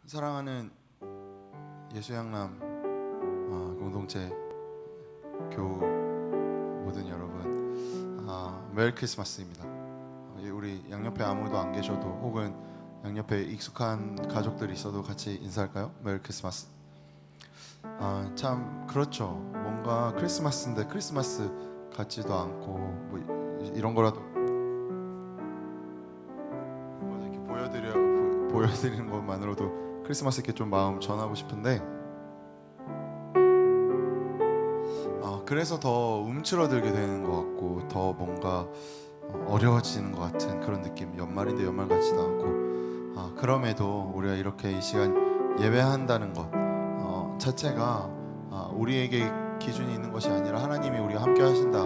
사랑하는 예수양남 공동체 교우 모든 여러분, 메리 크리스마스입니다. 우리 양옆에 아무도 안 계셔도 혹은 양옆에 익숙한 가족들이 있어도 같이 인사할까요? 메리 크리스마스. 참 그렇죠. 뭔가 크리스마스인데 크리스마스 같지도 않고 뭐 이런 거라도 이렇게 보여드리는 것만으로도 크리스마스께 좀 마음 전하고 싶은데, 그래서 더 움츠러들게 되는 것 같고 더 뭔가 어려워지는 것 같은 그런 느낌. 연말인데 연말 같지도 않고, 그럼에도 우리가 이렇게 이 시간 예배한다는 것 자체가 우리에게 기준이 있는 것이 아니라 하나님이 우리와 함께 하신다.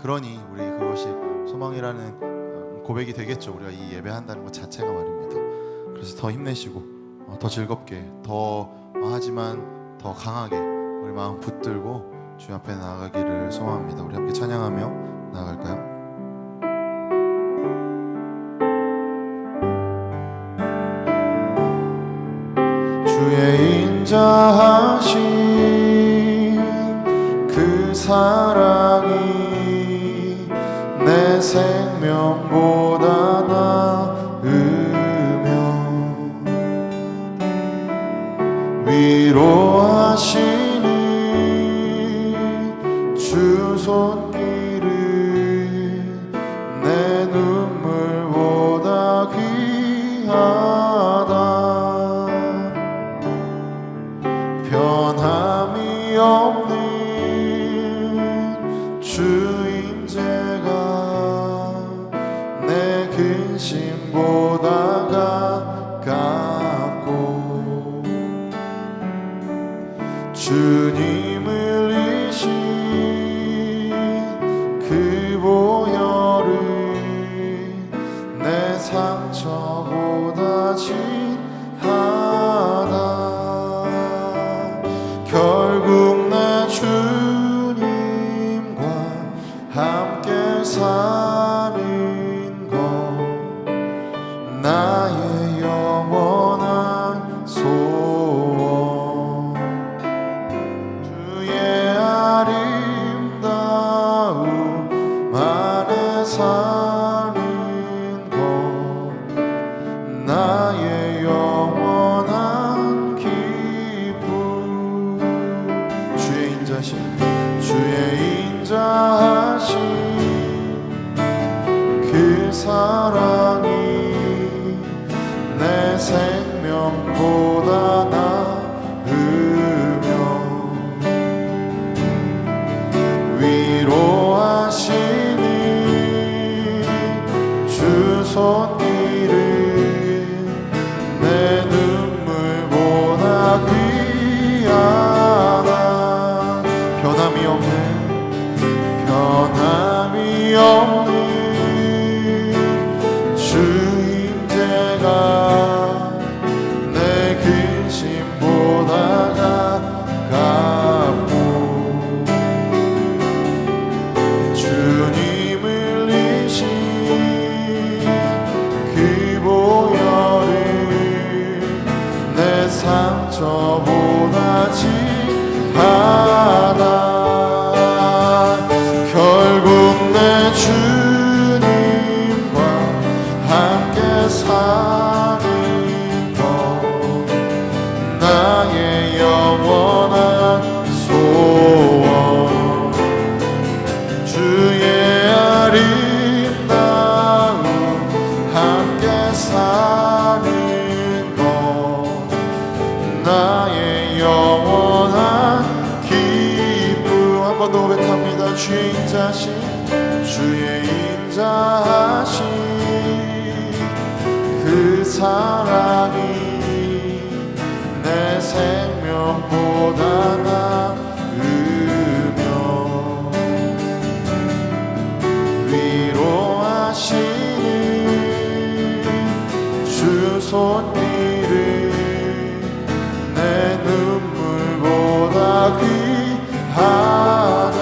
그러니 우리 그것이 소망이라는 고백이 되겠죠. 우리가 이 예배한다는 것 자체가 말입니다. 그래서 더 힘내시고 더 즐겁게, 하지만 더 강하게 우리 마음 붙들고 주 앞에 나아가기를 소망합니다. 우리 함께 찬양하며 나아갈까요? 주의 인자하신 그 사랑이 내 생명보다 나으며 위로하시니 주 손길은 내 눈물보다 귀하다. 변함이 없는 주 임재가 내 근심보다 가깝고 주님을 이신 그 보혈은 내 상처보다 진하다. 결국 내 주님과 함께 사는 것 나의 영원한 소원. 주의 아름다움 안에 사는 것 나의 영원한 기쁨. 주의 인자하신 그 사랑이 내 생명보다 나으며 위로하시니 주 손길은 내 눈물보다 귀하다. 변함이 없는 주 임재가 내 근심보다 가깝고 주님을 이신 그 보혈은 내 상처보다 진하다. 결국 내 주님과 함께 사는 것 나의 영원한 소원. 주의 아름다움 함께 사는 것 나의 영원한 기쁨. 한 번 더 고백합니다. 주의 인자하신 그 사랑이 내 생명보다 나으며 위로하시는 주 손길은 내 눈물보다 귀하다.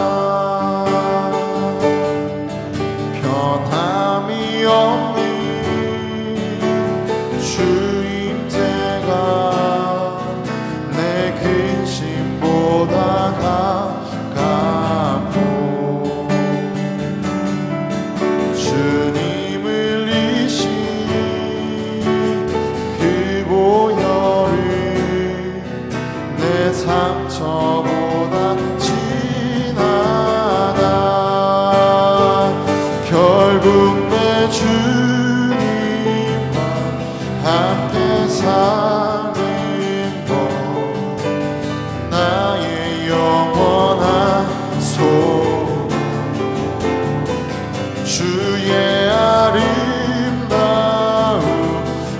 변함이 없는 주 임재가 저보다 진하다. 결국 내 주님과 함께 사는 것, 나의 영원한 소원. 주의 아름다움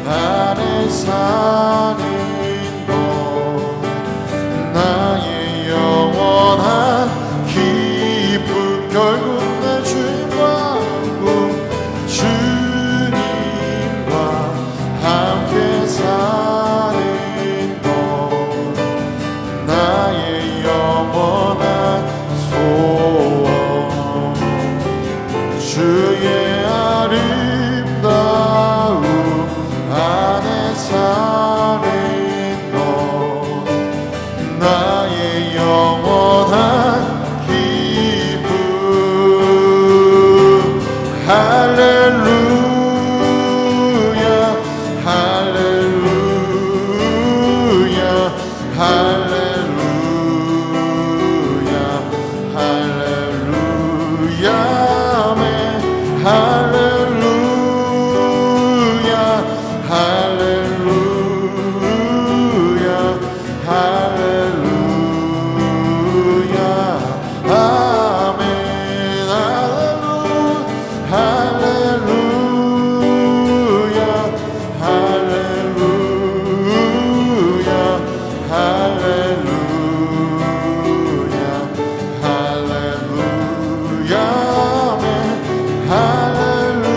안에 사는 것, 나의 영원한 기쁨. 결국 내 주님과 함께 사는 것, 나의 영원한 소원. 주의 아름다움 안에 사는 것, 나의 영원한 기쁨. 할렐루야 할렐루야 할렐루야 할렐루야 아멘. 할렐루야 할렐루야 할렐루야 아멘. 할렐루야 할렐루야 할렐루야 할렐루야 아멘. 할렐루야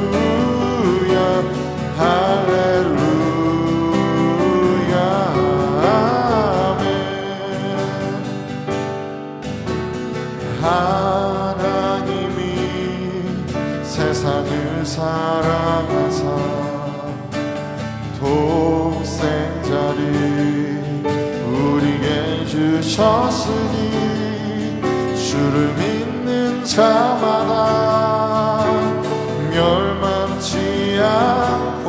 할렐루야 할렐루야 아멘. 하나님이 세상을 사랑하사 독생자를 우리에게 주셨으니 주를 믿는 자마다 멸망치 않고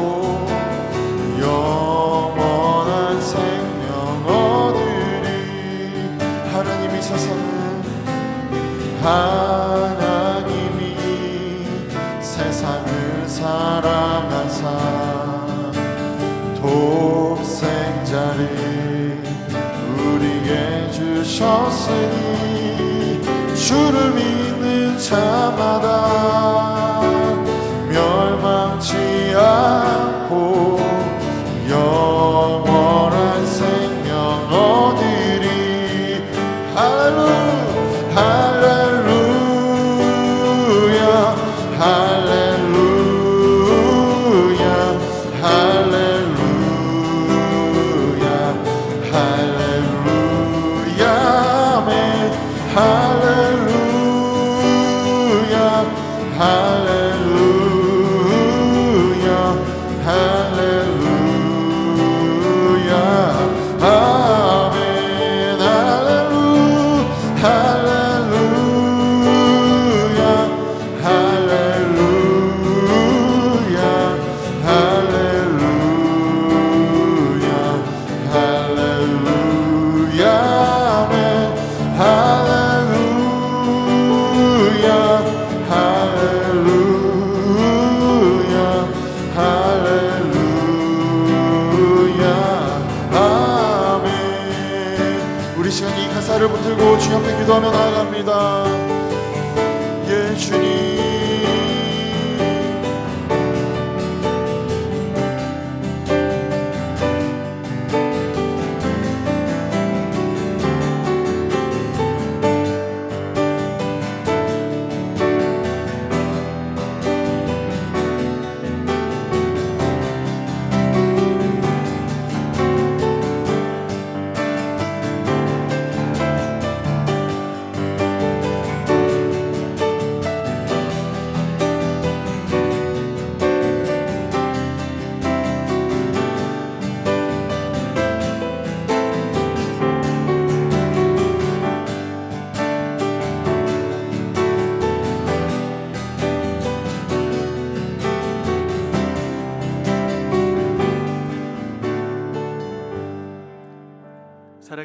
영원한 생명 얻으리. 하나님이 세상을 사랑하사 독생자를 우리에게 주셨으니 주를 믿는 자마다 멸망치 않고 영원한 생명 얻으리. 할렐루야 할렐루야 할렐루야 할렐루야 할렐루야 아멘. 할렐루야 할렐루야 할렐루야 아멘. 할렐루야 할렐루야 할렐루야 할렐루야 아멘. 할렐루야 할렐루야 할렐루야 아멘. 우리 시간 이 가사를 붙들고 주 앞에 기도하며 나아갑니다. 예 주님.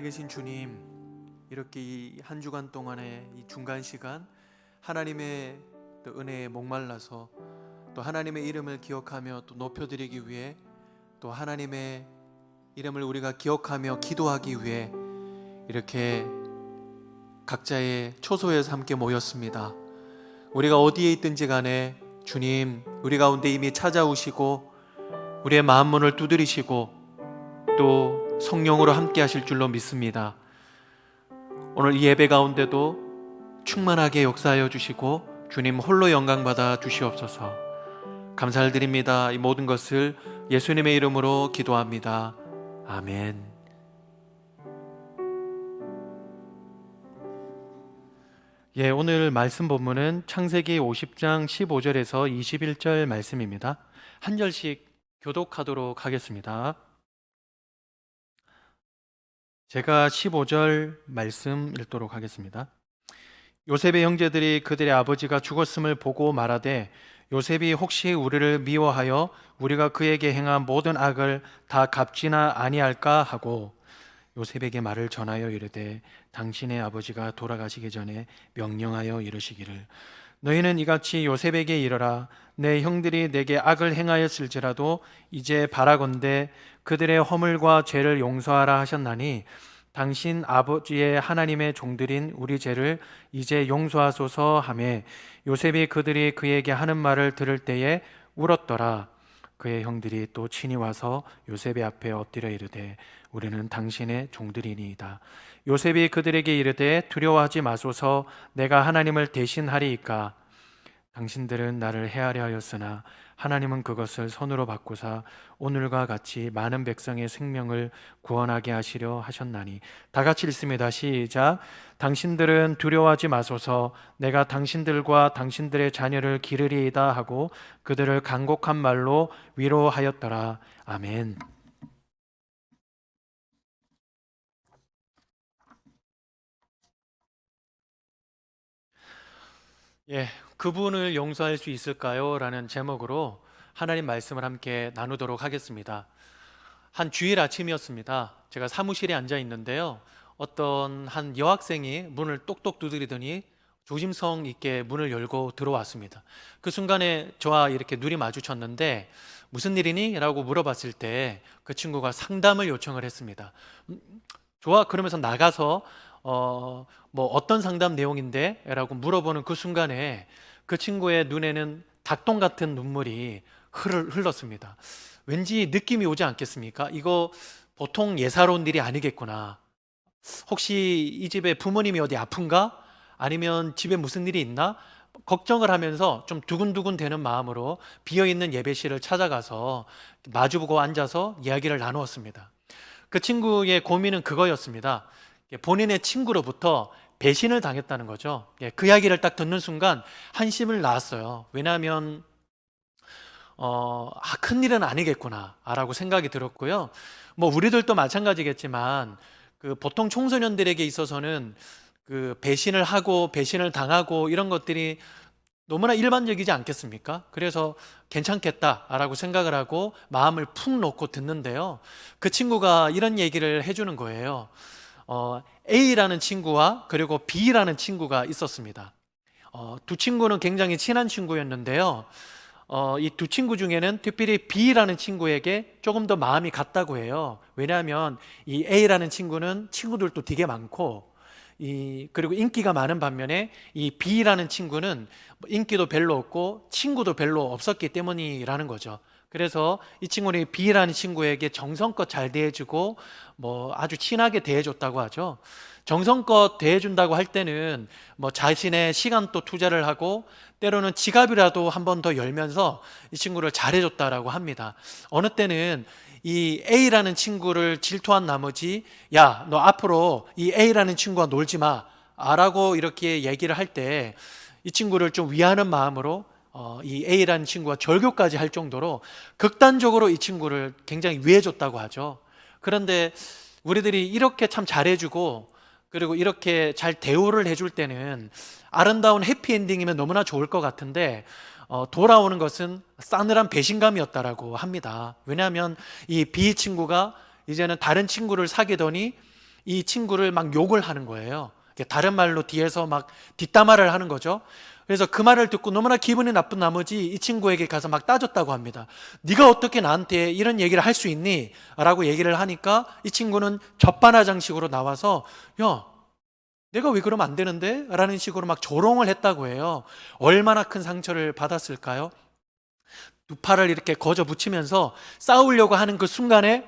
살아계신 주님, 이렇게 이 한 주간 동안의 이 중간 시간 하나님의 또 은혜에 목말라서 또 하나님의 이름을 기억하며 또 높여드리기 위해 또 하나님의 이름을 우리가 기억하며 기도하기 위해 이렇게 각자의 초소에서 함께 모였습니다. 우리가 어디에 있든지 간에 주님 우리 가운데 이미 찾아오시고 우리의 마음 문을 두드리시고 또 성령으로 함께 하실 줄로 믿습니다. 오늘 이 예배 가운데도 충만하게 역사하여 주시고 주님 홀로 영광 받아 주시옵소서. 감사를 드립니다. 이 모든 것을 예수님의 이름으로 기도합니다. 아멘. 오늘 말씀 본문은 창세기 50장 15절에서 21절 말씀입니다. 한 절씩 교독하도록 하겠습니다. 제가 15절 말씀 읽도록 하겠습니다. 요셉의 형제들이 그들의 아버지가 죽었음을 보고 말하되 요셉이 혹시 우리를 미워하여 우리가 그에게 행한 모든 악을 다 갚지나 아니할까 하고 요셉에게 말을 전하여 이르되 당신의 아버지가 돌아가시기 전에 명령하여 이르시기를 너희는 이같이 요셉에게 이르라 내 형들이 내게 악을 행하였을지라도 이제 바라건대 그들의 허물과 죄를 용서하라 하셨나니 당신 아버지의 하나님의 종들인 우리 죄를 이제 용서하소서 하매 요셉이 그들이 그에게 하는 말을 들을 때에 울었더라. 그의 형들이 또 친히 와서 요셉의 앞에 엎드려 이르되 우리는 당신의 종들이니이다. 요셉이 그들에게 이르되 두려워하지 마소서 내가 하나님을 대신하리이까 당신들은 나를 해하려 하였으나 하나님은 그것을 선으로 바꾸사 오늘과 같이 많은 백성의 생명을 구원하게 하시려 하셨나니. 다 같이 읽습니다. 시작. 당신들은 두려워하지 마소서 내가 당신들과 당신들의 자녀를 기르리이다 하고 그들을 간곡한 말로 위로하였더라. 아멘. 그분을 용서할 수 있을까요? 라는 제목으로 하나님 말씀을 함께 나누도록 하겠습니다. 한 주일 아침이었습니다. 제가 사무실에 앉아 있는데요. 어떤 한 여학생이 문을 똑똑 두드리더니 조심성 있게 문을 열고 들어왔습니다. 그 순간에 저와 이렇게 눈이 마주쳤는데 무슨 일이니? 라고 물어봤을 때 그 친구가 상담을 요청을 했습니다. 좋아, 그러면서 나가서 어떤 상담 내용인데? 라고 물어보는 그 순간에 그 친구의 눈에는 닭똥 같은 눈물이 흘렀습니다. 왠지 느낌이 오지 않겠습니까? 이거 보통 예사로운 일이 아니겠구나. 혹시 이 집에 부모님이 어디 아픈가? 아니면 집에 무슨 일이 있나? 걱정을 하면서 좀 두근두근 되는 마음으로 비어있는 예배실을 찾아가서 마주보고 앉아서 이야기를 나누었습니다. 그 친구의 고민은 그거였습니다. 본인의 친구로부터 배신을 당했다는 거죠. 그 이야기를 딱 듣는 순간 한심을 낳았어요. 왜냐하면 큰일은 아니겠구나 라고 생각이 들었고요. 우리들도 마찬가지겠지만 그 보통 청소년들에게 있어서는 그 배신을 하고 배신을 당하고 이런 것들이 너무나 일반적이지 않겠습니까? 그래서 괜찮겠다라고 생각을 하고 마음을 푹 놓고 듣는데요. 그 친구가 이런 얘기를 해주는 거예요. A라는 친구와 그리고 B라는 친구가 있었습니다. 두 친구는 굉장히 친한 친구였는데요. 이 두 친구 중에는 특별히 B라는 친구에게 조금 더 마음이 갔다고 해요. 왜냐하면 이 A라는 친구는 친구들도 되게 많고 그리고 인기가 많은 반면에 이 B라는 친구는 인기도 별로 없고 친구도 별로 없었기 때문이라는 거죠. 그래서 이 친구는 B라는 친구에게 정성껏 잘 대해주고 아주 친하게 대해줬다고 하죠. 정성껏 대해준다고 할 때는 자신의 시간도 투자를 하고 때로는 지갑이라도 한 번 더 열면서 이 친구를 잘해줬다라고 합니다. 어느 때는 이 A라는 친구를 질투한 나머지 야, 너 앞으로 이 A라는 친구와 놀지 마 라고 이렇게 얘기를 할 때 이 친구를 좀 위하는 마음으로 이 A라는 친구가 절교까지 할 정도로 극단적으로 이 친구를 굉장히 위해줬다고 하죠. 그런데 우리들이 이렇게 참 잘해주고 그리고 이렇게 잘 대우를 해줄 때는 아름다운 해피엔딩이면 너무나 좋을 것 같은데 돌아오는 것은 싸늘한 배신감이었다라고 합니다. 왜냐하면 이 B 친구가 이제는 다른 친구를 사귀더니 이 친구를 막 욕을 하는 거예요. 다른 말로 뒤에서 막 뒷담화를 하는 거죠. 그래서 그 말을 듣고 너무나 기분이 나쁜 나머지 이 친구에게 가서 막 따졌다고 합니다. 네가 어떻게 나한테 이런 얘기를 할 수 있니? 라고 얘기를 하니까 이 친구는 적반하장식으로 나와서 야, 내가 왜 그러면 안 되는데? 라는 식으로 막 조롱을 했다고 해요. 얼마나 큰 상처를 받았을까요? 두 팔을 이렇게 거저 붙이면서 싸우려고 하는 그 순간에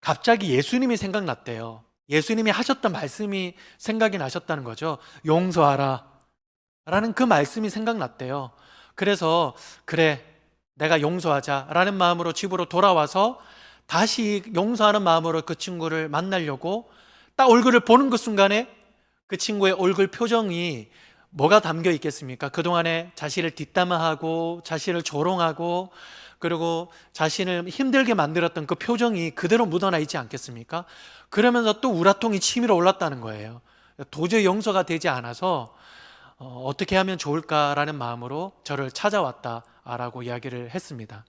갑자기 예수님이 생각났대요. 예수님이 하셨던 말씀이 생각이 나셨다는 거죠. 용서하라 라는 그 말씀이 생각났대요. 그래서 그래, 내가 용서하자 라는 마음으로 집으로 돌아와서 다시 용서하는 마음으로 그 친구를 만나려고 딱 얼굴을 보는 그 순간에 그 친구의 얼굴 표정이 뭐가 담겨 있겠습니까? 그동안에 자신을 뒷담화하고 자신을 조롱하고 그리고 자신을 힘들게 만들었던 그 표정이 그대로 묻어나 있지 않겠습니까? 그러면서 또 우라통이 치밀어 올랐다는 거예요. 도저히 용서가 되지 않아서 어떻게 하면 좋을까라는 마음으로 저를 찾아왔다라고 이야기를 했습니다.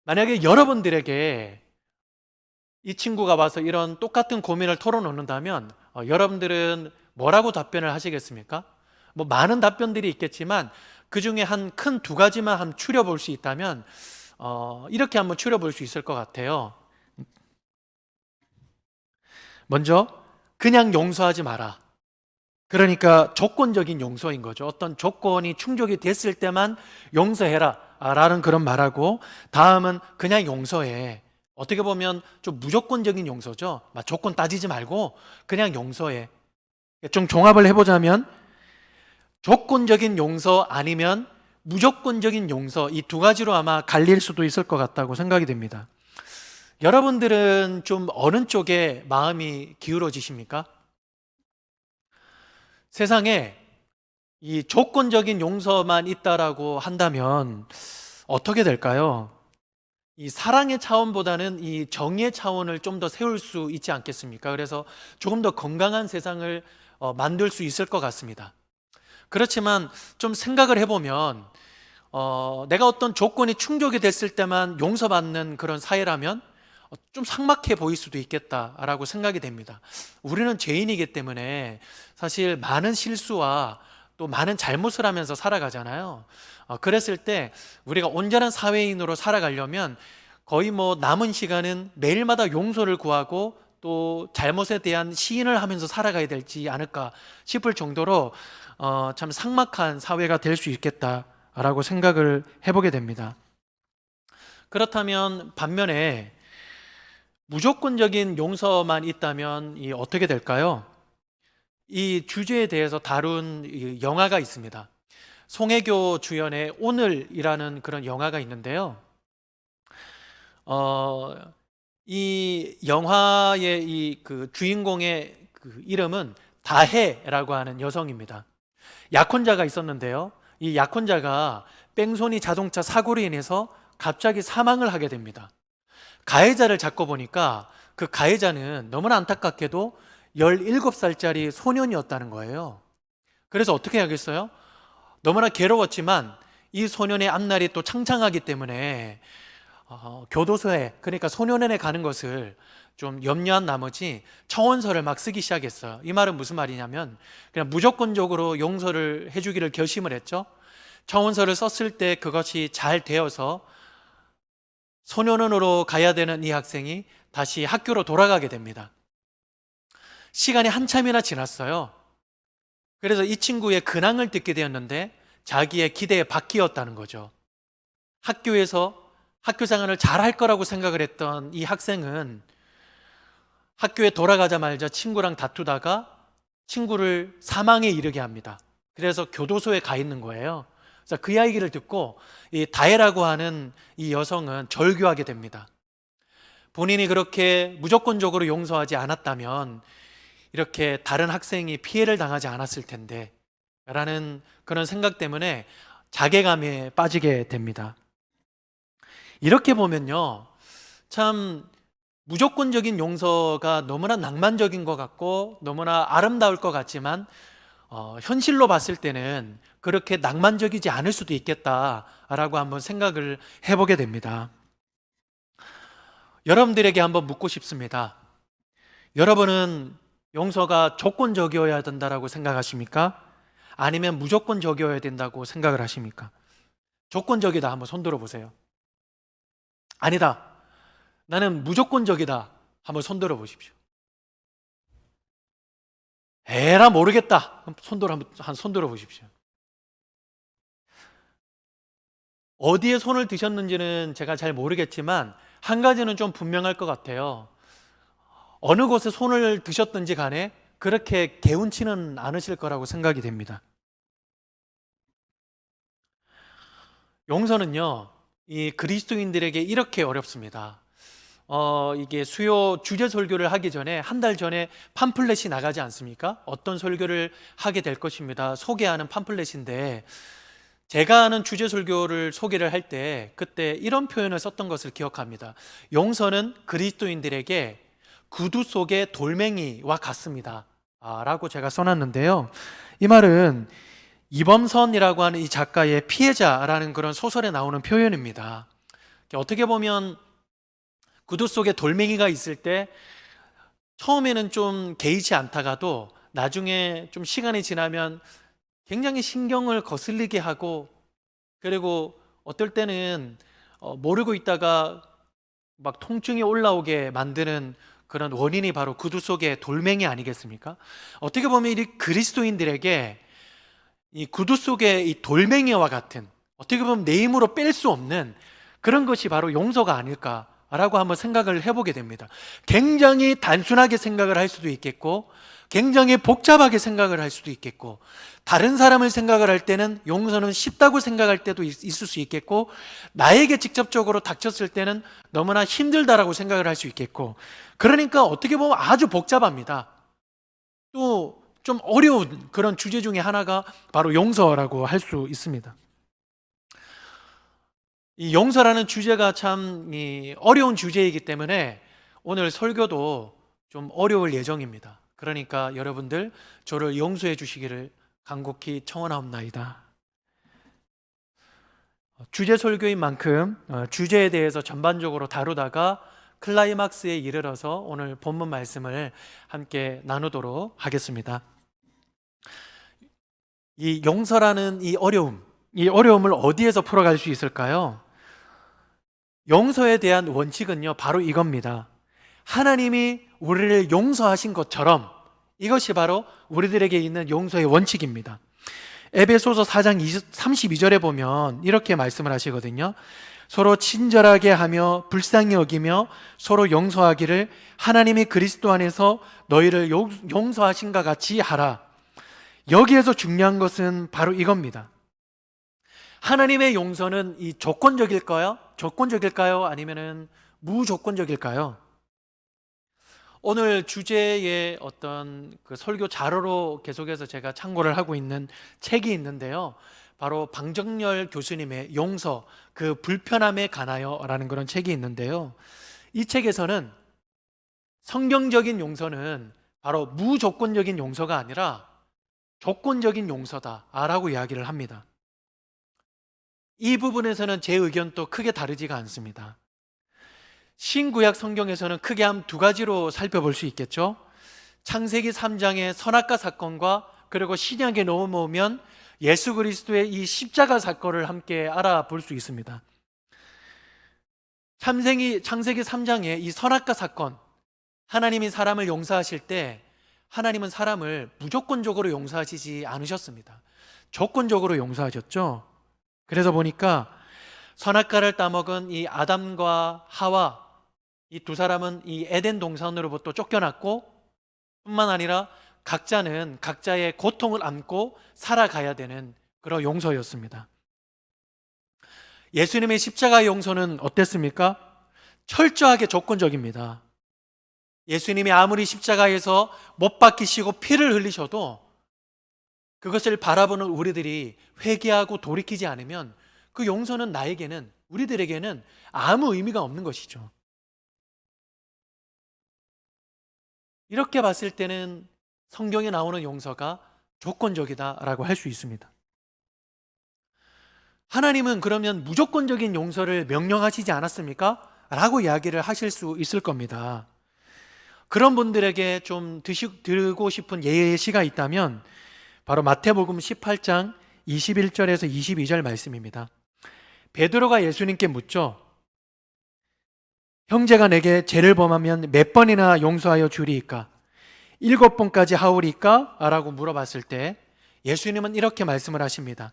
만약에 여러분들에게 이 친구가 와서 이런 똑같은 고민을 털어놓는다면 여러분들은 뭐라고 답변을 하시겠습니까? 뭐 많은 답변들이 있겠지만 그 중에 한 큰 두 가지만 한번 추려볼 수 있다면 이렇게 한번 추려볼 수 있을 것 같아요. 먼저 그냥 용서하지 마라. 그러니까 조건적인 용서인 거죠. 어떤 조건이 충족이 됐을 때만 용서해라 라는 그런 말하고, 다음은 그냥 용서해. 어떻게 보면 좀 무조건적인 용서죠. 막 조건 따지지 말고 그냥 용서해. 좀 종합을 해보자면 조건적인 용서 아니면 무조건적인 용서, 이 두 가지로 아마 갈릴 수도 있을 것 같다고 생각이 됩니다. 여러분들은 좀 어느 쪽에 마음이 기울어지십니까? 세상에 이 조건적인 용서만 있다라고 한다면 어떻게 될까요? 이 사랑의 차원보다는 이 정의의 차원을 좀 더 세울 수 있지 않겠습니까? 그래서 조금 더 건강한 세상을 만들 수 있을 것 같습니다. 그렇지만 좀 생각을 해보면 내가 어떤 조건이 충족이 됐을 때만 용서받는 그런 사회라면 좀 삭막해 보일 수도 있겠다라고 생각이 됩니다. 우리는 죄인이기 때문에 사실 많은 실수와 또 많은 잘못을 하면서 살아가잖아요. 그랬을 때 우리가 온전한 사회인으로 살아가려면 거의 뭐 남은 시간은 매일마다 용서를 구하고 또 잘못에 대한 시인을 하면서 살아가야 되지 않을까 싶을 정도로 참 삭막한 사회가 될 수 있겠다라고 생각을 해보게 됩니다. 그렇다면 반면에 무조건적인 용서만 있다면 어떻게 될까요? 이 주제에 대해서 다룬 이 영화가 있습니다. 송혜교 주연의 오늘이라는 그런 영화가 있는데요. 이 영화의 그 주인공의 그 이름은 다혜라고 하는 여성입니다. 약혼자가 있었는데요. 이 약혼자가 뺑소니 자동차 사고로 인해서 갑자기 사망을 하게 됩니다. 가해자를 잡고 보니까 그 가해자는 너무나 안타깝게도 17살짜리 소년이었다는 거예요. 그래서 어떻게 하겠어요? 너무나 괴로웠지만 이 소년의 앞날이 또 창창하기 때문에 교도소에, 그러니까 소년원에 가는 것을 좀 염려한 나머지 청원서를 막 쓰기 시작했어요. 이 말은 무슨 말이냐면 그냥 무조건적으로 용서를 해주기를 결심을 했죠. 청원서를 썼을 때 그것이 잘 되어서 소년원으로 가야 되는 이 학생이 다시 학교로 돌아가게 됩니다. 시간이 한참이나 지났어요. 그래서 이 친구의 근황을 듣게 되었는데 자기의 기대에 바뀌었다는 거죠. 학교에서 학교 생활을 잘 할 거라고 생각을 했던 이 학생은 학교에 돌아가자마자 친구랑 다투다가 친구를 사망에 이르게 합니다. 그래서 교도소에 가 있는 거예요. 그래서 그 이야기를 듣고 이 다혜라고 하는 이 여성은 절규하게 됩니다. 본인이 그렇게 무조건적으로 용서하지 않았다면 이렇게 다른 학생이 피해를 당하지 않았을 텐데 라는 그런 생각 때문에 자괴감에 빠지게 됩니다. 이렇게 보면요, 참 무조건적인 용서가 너무나 낭만적인 것 같고 너무나 아름다울 것 같지만 현실로 봤을 때는 그렇게 낭만적이지 않을 수도 있겠다라고 한번 생각을 해보게 됩니다. 여러분들에게 한번 묻고 싶습니다. 여러분은 용서가 조건적이어야 된다라고 생각하십니까? 아니면 무조건적이어야 된다고 생각을 하십니까? 조건적이다 한번 손들어 보세요. 아니다, 나는 무조건적이다 한번 손들어 보십시오. 에라 모르겠다 한번 손들어 보십시오. 어디에 손을 드셨는지는 제가 잘 모르겠지만 한 가지는 좀 분명할 것 같아요. 어느 곳에 손을 드셨든지 간에 그렇게 개운치는 않으실 거라고 생각이 됩니다. 용서는요, 이 그리스도인들에게 이렇게 어렵습니다. 이게 수요 주제 설교를 하기 전에 한 달 전에 팜플렛이 나가지 않습니까? 어떤 설교를 하게 될 것입니다. 소개하는 팜플렛인데 제가 아는 주제 설교를 소개를 할 때 그때 이런 표현을 썼던 것을 기억합니다. 용서는 그리스도인들에게 구두 속의 돌멩이와 같습니다. 라고 제가 써놨는데요. 이 말은 이범선이라고 하는 이 작가의 피해자라는 그런 소설에 나오는 표현입니다. 어떻게 보면 구두 속에 돌멩이가 있을 때 처음에는 좀 개의치 않다가도 나중에 좀 시간이 지나면 굉장히 신경을 거슬리게 하고, 그리고 어떨 때는 모르고 있다가 막 통증이 올라오게 만드는 그런 원인이 바로 구두 속의 돌멩이 아니겠습니까? 어떻게 보면 이 그리스도인들에게 이 구두 속의 이 돌멩이와 같은, 어떻게 보면 내 힘으로 뺄 수 없는 그런 것이 바로 용서가 아닐까라고 한번 생각을 해보게 됩니다. 굉장히 단순하게 생각을 할 수도 있겠고 굉장히 복잡하게 생각을 할 수도 있겠고, 다른 사람을 생각을 할 때는 용서는 쉽다고 생각할 때도 있을 수 있겠고, 나에게 직접적으로 닥쳤을 때는 너무나 힘들다라고 생각을 할 수 있겠고, 그러니까 어떻게 보면 아주 복잡합니다. 또 좀 어려운 그런 주제 중에 하나가 바로 용서라고 할 수 있습니다. 이 용서라는 주제가 참 어려운 주제이기 때문에 오늘 설교도 좀 어려울 예정입니다. 그러니까 여러분들 저를 용서해 주시기를 간곡히 청원하옵나이다. 주제 설교인 만큼 주제에 대해서 전반적으로 다루다가 클라이막스에 이르러서 오늘 본문 말씀을 함께 나누도록 하겠습니다. 이 용서라는 이 어려움을 어디에서 풀어갈 수 있을까요? 용서에 대한 원칙은요, 바로 이겁니다. 하나님이 우리를 용서하신 것처럼, 이것이 바로 우리들에게 있는 용서의 원칙입니다. 에베소서 4장 32절에 보면 이렇게 말씀을 하시거든요. 서로 친절하게 하며 불쌍히 여기며 서로 용서하기를 하나님이 그리스도 안에서 너희를 용서하신가 같이 하라. 여기에서 중요한 것은 바로 이겁니다. 하나님의 용서는 이 조건적일까요? 아니면은 무조건적일까요? 오늘 주제의 어떤 그 설교 자료로 계속해서 제가 참고를 하고 있는 책이 있는데요. 바로 방정열 교수님의 용서, 그 불편함에 관하여 라는 그런 책이 있는데요. 이 책에서는 성경적인 용서는 바로 무조건적인 용서가 아니라 조건적인 용서다라고 이야기를 합니다. 이 부분에서는 제 의견도 크게 다르지가 않습니다. 신구약 성경에서는 크게 한 두 가지로 살펴볼 수 있겠죠. 창세기 3장의 선악과 사건과 그리고 신약에 넘어오면 예수 그리스도의 이 십자가 사건을 함께 알아볼 수 있습니다. 창세기 3장의 이 선악과 사건, 하나님이 사람을 용서하실 때 하나님은 사람을 무조건적으로 용서하시지 않으셨습니다. 조건적으로 용서하셨죠. 그래서 보니까 선악과를 따먹은 이 아담과 하와, 이 두 사람은 이 에덴 동산으로부터 쫓겨났고, 뿐만 아니라 각자는 각자의 고통을 안고 살아가야 되는 그런 용서였습니다. 예수님의 십자가 용서는 어땠습니까? 철저하게 조건적입니다. 예수님이 아무리 십자가에서 못 박히시고 피를 흘리셔도 그것을 바라보는 우리들이 회개하고 돌이키지 않으면 그 용서는 우리들에게는 아무 의미가 없는 것이죠. 이렇게 봤을 때는 성경에 나오는 용서가 조건적이다라고 할 수 있습니다. 하나님은 그러면 무조건적인 용서를 명령하시지 않았습니까? 라고 이야기를 하실 수 있을 겁니다. 그런 분들에게 좀 들고 싶은 예시가 있다면 바로 마태복음 18장 21절에서 22절 말씀입니다. 베드로가 예수님께 묻죠. 형제가 내게 죄를 범하면 몇 번이나 용서하여 주리이까? 7번까지 하오리까? 라고 물어봤을 때 예수님은 이렇게 말씀을 하십니다.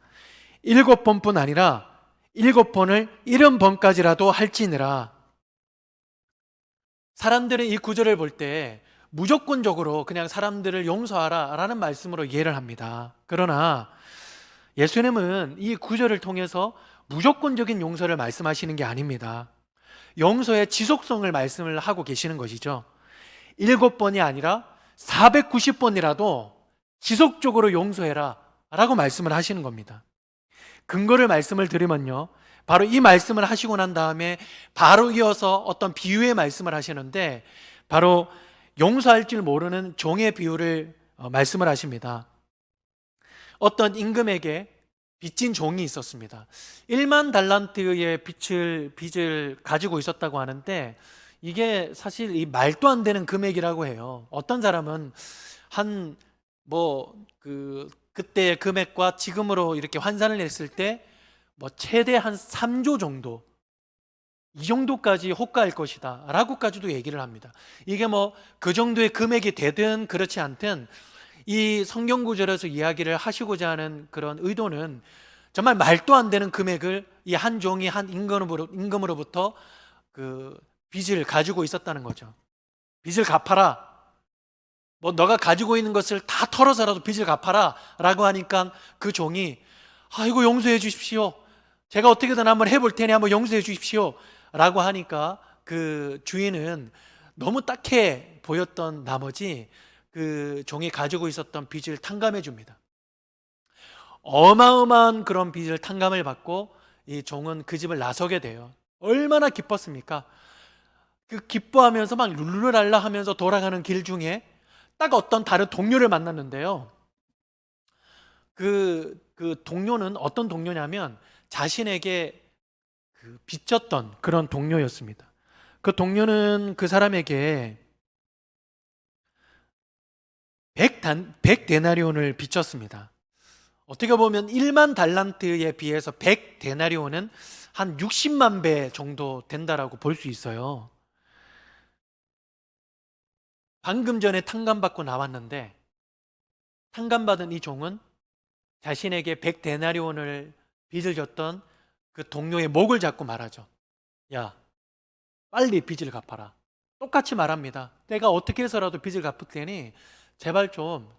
7번뿐 아니라 7번을 70번까지라도 할지니라. 사람들은 이 구절을 볼 때 무조건적으로 그냥 사람들을 용서하라 라는 말씀으로 이해를 합니다. 그러나 예수님은 이 구절을 통해서 무조건적인 용서를 말씀하시는 게 아닙니다. 용서의 지속성을 말씀을 하고 계시는 것이죠. 7번이 아니라 490번이라도 지속적으로 용서해라 라고 말씀을 하시는 겁니다. 근거를 말씀을 드리면요, 바로 이 말씀을 하시고 난 다음에 바로 이어서 어떤 비유의 말씀을 하시는데 바로 용서할 줄 모르는 종의 비유를 말씀을 하십니다. 어떤 임금에게 빚진 종이 있었습니다. 1만 달란트의 빚을 가지고 있었다고 하는데 이게 사실 이 말도 안 되는 금액이라고 해요. 어떤 사람은 그때의 금액과 지금으로 이렇게 환산을 했을 때 최대 한 3조 정도, 이 정도까지 호가할 것이다 라고까지도 얘기를 합니다. 이게 그 정도의 금액이 되든 그렇지 않든 이 성경 구절에서 이야기를 하시고자 하는 그런 의도는 정말 말도 안 되는 금액을 이 한 종이 한 임금으로부터 그 빚을 가지고 있었다는 거죠. 빚을 갚아라. 너가 가지고 있는 것을 다 털어서라도 빚을 갚아라 라고 하니까 그 종이 이거 용서해 주십시오. 제가 어떻게든 한번 해볼 테니 한번 용서해 주십시오 라고 하니까 그 주인은 너무 딱해 보였던 나머지 그 종이 가지고 있었던 빚을 탕감해 줍니다. 어마어마한 그런 빚을 탕감을 받고 이 종은 그 집을 나서게 돼요. 얼마나 기뻤습니까? 그 기뻐하면서 막 룰루랄라 하면서 돌아가는 길 중에 딱 어떤 다른 동료를 만났는데요. 그 동료는 어떤 동료냐면 자신에게 빚졌던 그런 동료였습니다. 그 동료는 그 사람에게 100데나리온을 빚졌습니다. 어떻게 보면 1만 달란트에 비해서 100데나리온은 한 60만 배 정도 된다라고 볼 수 있어요. 방금 전에 탕감받고 나왔는데 탕감받은 이 종은 자신에게 100데나리온을 빚을 졌던 그 동료의 목을 잡고 말하죠. 야, 빨리 빚을 갚아라. 똑같이 말합니다. 내가 어떻게 해서라도 빚을 갚을 테니 제발 좀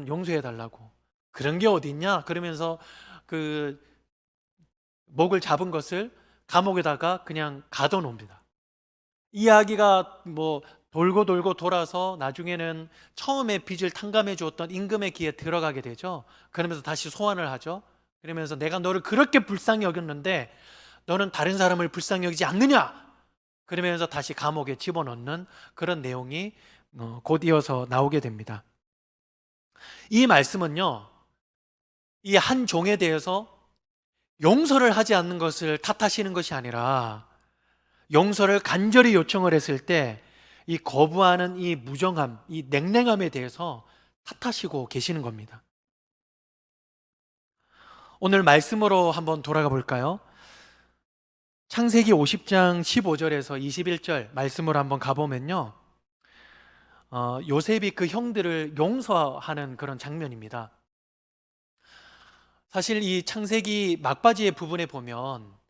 용서해 달라고. 그런 게 어딨냐? 그러면서 그 목을 잡은 것을 감옥에다가 그냥 가둬놓습니다. 이야기가 돌고 돌아서 나중에는 처음에 빚을 탕감해 주었던 임금의 귀에 들어가게 되죠. 그러면서 다시 소환을 하죠. 그러면서 내가 너를 그렇게 불쌍히 여겼는데 너는 다른 사람을 불쌍히 여기지 않느냐? 그러면서 다시 감옥에 집어넣는 그런 내용이 곧 이어서 나오게 됩니다. 이 말씀은요, 이 한 종에 대해서 용서를 하지 않는 것을 탓하시는 것이 아니라 용서를 간절히 요청을 했을 때 이 거부하는 이 무정함, 이 냉랭함에 대해서 탓하시고 계시는 겁니다. 오늘 말씀으로 한번 돌아가 볼까요? 창세기 50장 15절에서 21절 말씀으로 한번 가보면요, 요셉이 그 형들을 용서하는 그런 장면입니다. 사실 이 창세기 막바지의 부분에 보면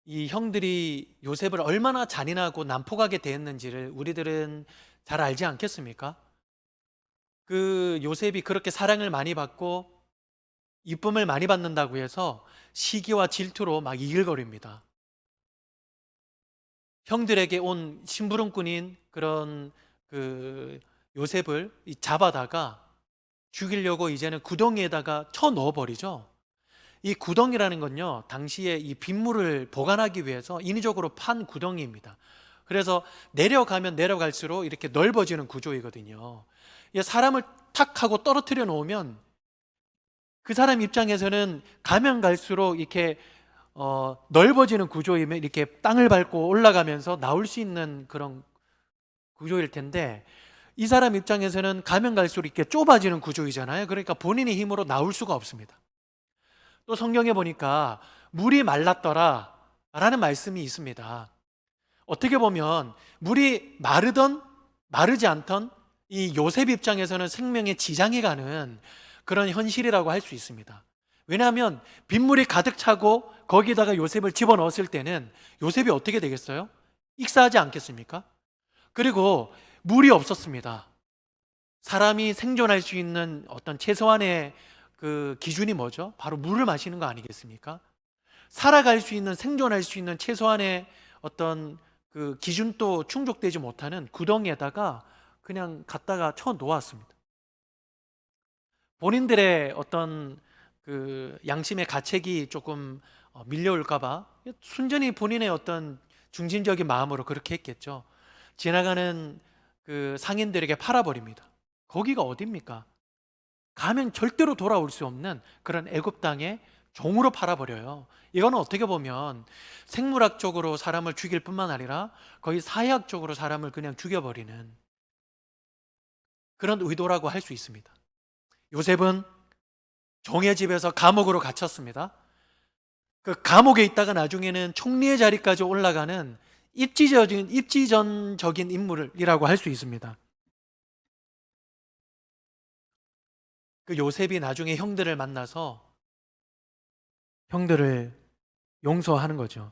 이 형들이 요셉을 얼마나 잔인하고 난폭하게 대했는지를 우리들은 잘 알지 않겠습니까? 그 요셉이 그렇게 사랑을 많이 받고 이쁨을 많이 받는다고 해서 시기와 질투로 막 이글거립니다. 형들에게 온 심부름꾼인 그런 그 요셉을 잡아다가 죽이려고 이제는 구덩이에다가 쳐 넣어버리죠. 이 구덩이라는 건요, 당시에 이 빗물을 보관하기 위해서 인위적으로 판 구덩이입니다. 그래서 내려가면 내려갈수록 이렇게 넓어지는 구조이거든요. 사람을 탁 하고 떨어뜨려 놓으면 그 사람 입장에서는 가면 갈수록 이렇게 넓어지는 구조이면 이렇게 땅을 밟고 올라가면서 나올 수 있는 그런 구조일 텐데 이 사람 입장에서는 가면 갈수록 이렇게 좁아지는 구조이잖아요. 그러니까 본인의 힘으로 나올 수가 없습니다. 또 성경에 보니까 물이 말랐더라 라는 말씀이 있습니다. 어떻게 보면 물이 마르던 마르지 않던 이 요셉 입장에서는 생명에 지장이 가는 그런 현실이라고 할 수 있습니다. 왜냐하면 빗물이 가득 차고 거기다가 요셉을 집어넣었을 때는 요셉이 어떻게 되겠어요? 익사하지 않겠습니까? 그리고 물이 없었습니다. 사람이 생존할 수 있는 어떤 최소한의 그 기준이 뭐죠? 바로 물을 마시는 거 아니겠습니까? 살아갈 수 있는, 생존할 수 있는 최소한의 어떤 그 기준도 충족되지 못하는 구덩이에다가 그냥 갖다가 쳐 놓았습니다. 본인들의 어떤 그 양심의 가책이 조금 밀려올까봐 순전히 본인의 어떤 중심적인 마음으로 그렇게 했겠죠. 지나가는 그 상인들에게 팔아버립니다. 거기가 어딥니까? 가면 절대로 돌아올 수 없는 그런 애굽 땅에 종으로 팔아버려요. 이거는 어떻게 보면 생물학적으로 사람을 죽일 뿐만 아니라 거의 사회학적으로 사람을 그냥 죽여버리는 그런 의도라고 할 수 있습니다. 요셉은 종의 집에서 감옥으로 갇혔습니다. 그 감옥에 있다가 나중에는 총리의 자리까지 올라가는 입지전적인 인물이라고 할 수 있습니다. 그 요셉이 나중에 형들을 만나서 형들을 용서하는 거죠.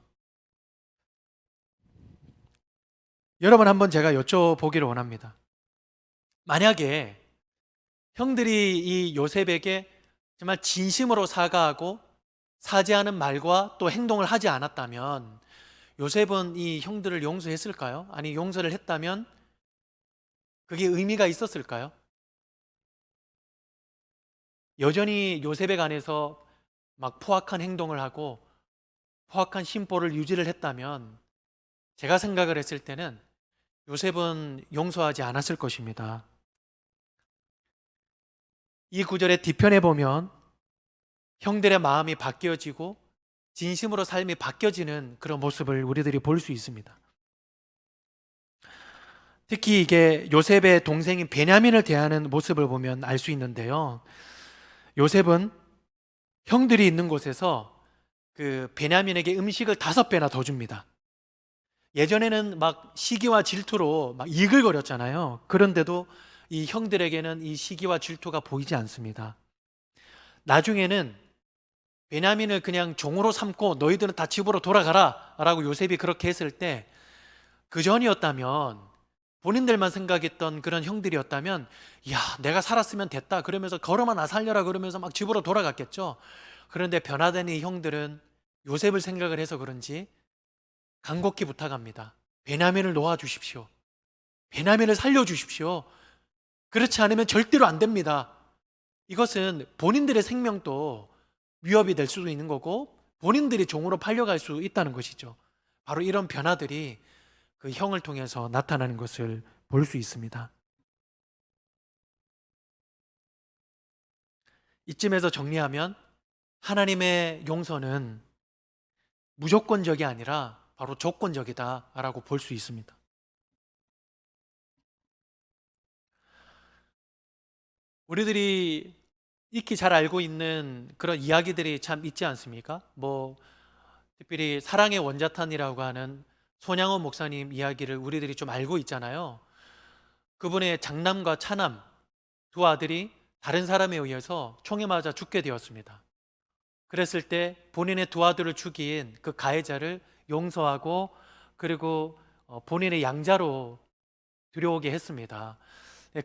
여러분 한번 제가 여쭤보기를 원합니다. 만약에 형들이 이 요셉에게 정말 진심으로 사과하고 사죄하는 말과 또 행동을 하지 않았다면 요셉은 이 형들을 용서했을까요? 아니 용서를 했다면 그게 의미가 있었을까요? 여전히 요셉에 관해서 막 포악한 행동을 하고 포악한 심보를 유지를 했다면 제가 생각을 했을 때는 요셉은 용서하지 않았을 것입니다. 이 구절의 뒤편에 보면 형들의 마음이 바뀌어지고 진심으로 삶이 바뀌어지는 그런 모습을 우리들이 볼 수 있습니다. 특히 이게 요셉의 동생인 베냐민을 대하는 모습을 보면 알 수 있는데요. 요셉은 형들이 있는 곳에서 그 베냐민에게 음식을 5배나 더 줍니다. 예전에는 막 시기와 질투로 막 이글거렸잖아요. 그런데도 이 형들에게는 이 시기와 질투가 보이지 않습니다. 나중에는 베냐민을 그냥 종으로 삼고 너희들은 다 집으로 돌아가라 라고 요셉이 그렇게 했을 때 그 전이었다면 본인들만 생각했던 그런 형들이었다면 야 내가 살았으면 됐다 그러면서 걸어만 나 살려라 그러면서 막 집으로 돌아갔겠죠. 그런데 변화된 이 형들은 요셉을 생각을 해서 그런지 간곡히 부탁합니다. 베냐민을 놓아주십시오. 베냐민을 살려주십시오. 그렇지 않으면 절대로 안 됩니다. 이것은 본인들의 생명도 위협이 될 수도 있는 거고 본인들이 종으로 팔려갈 수 있다는 것이죠. 바로 이런 변화들이 그 형을 통해서 나타나는 것을 볼 수 있습니다. 이쯤에서 정리하면 하나님의 용서는 무조건적이 아니라 바로 조건적이다라고 볼 수 있습니다. 우리들이 익히 잘 알고 있는 그런 이야기들이 참 있지 않습니까? 특별히 사랑의 원자탄이라고 하는 손양원 목사님 이야기를 우리들이 좀 알고 있잖아요. 그분의 장남과 차남 두 아들이 다른 사람에 의해서 총에 맞아 죽게 되었습니다. 그랬을 때 본인의 두 아들을 죽인 그 가해자를 용서하고 그리고 본인의 양자로 들여오게 했습니다.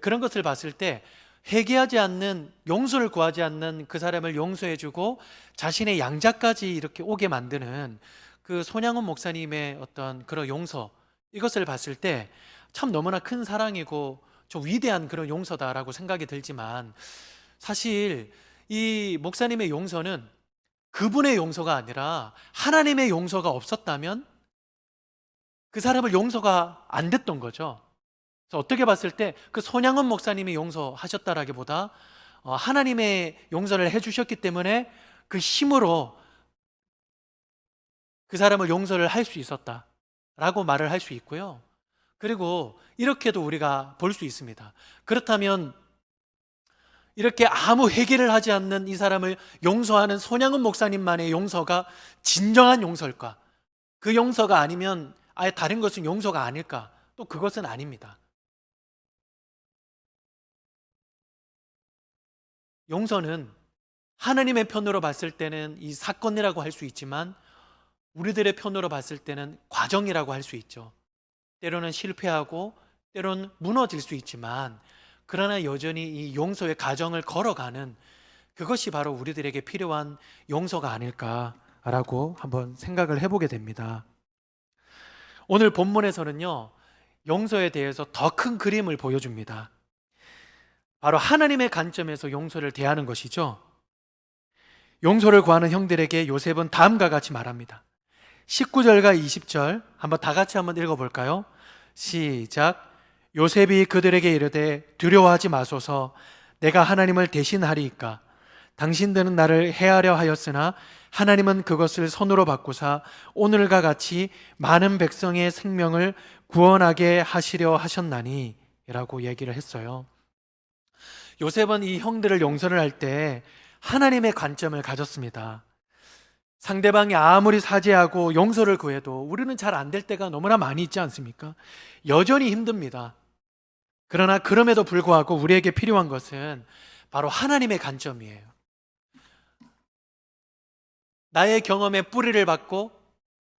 그런 것을 봤을 때 회개하지 않는, 용서를 구하지 않는 그 사람을 용서해주고 자신의 양자까지 이렇게 오게 만드는 그 손양원 목사님의 어떤 그런 용서, 이것을 봤을 때 참 너무나 큰 사랑이고 좀 위대한 그런 용서다라고 생각이 들지만 사실 이 목사님의 용서는 그분의 용서가 아니라 하나님의 용서가 없었다면 그 사람을 용서가 안 됐던 거죠. 그래서 어떻게 봤을 때 그 손양원 목사님이 용서하셨다라기보다 하나님의 용서를 해주셨기 때문에 그 힘으로 그 사람을 용서를 할 수 있었다라고 말을 할 수 있고요. 그리고 이렇게도 우리가 볼 수 있습니다. 그렇다면 이렇게 아무 회개를 하지 않는 이 사람을 용서하는 손양은 목사님만의 용서가 진정한 용서일까? 그 용서가 아니면 아예 다른 것은 용서가 아닐까? 또 그것은 아닙니다. 용서는 하나님의 편으로 봤을 때는 이 사건이라고 할 수 있지만 우리들의 편으로 봤을 때는 과정이라고 할 수 있죠. 때로는 실패하고 때로는 무너질 수 있지만 그러나 여전히 이 용서의 과정을 걸어가는 그것이 바로 우리들에게 필요한 용서가 아닐까라고 한번 생각을 해보게 됩니다. 오늘 본문에서는요, 용서에 대해서 더 큰 그림을 보여줍니다. 바로 하나님의 관점에서 용서를 대하는 것이죠. 용서를 구하는 형들에게 요셉은 다음과 같이 말합니다. 19절과 20절 한번 다 같이 한번 읽어볼까요? 시작. 요셉이 그들에게 이르되 두려워하지 마소서, 내가 하나님을 대신하리이까. 당신들은 나를 해하려 하였으나 하나님은 그것을 선으로 바꾸사 오늘과 같이 많은 백성의 생명을 구원하게 하시려 하셨나니 라고 얘기를 했어요. 요셉은 이 형들을 용서를 할 때 하나님의 관점을 가졌습니다. 상대방이 아무리 사죄하고 용서를 구해도 우리는 잘 안 될 때가 너무나 많이 있지 않습니까? 여전히 힘듭니다. 그러나 그럼에도 불구하고 우리에게 필요한 것은 바로 하나님의 관점이에요. 나의 경험에 뿌리를 박고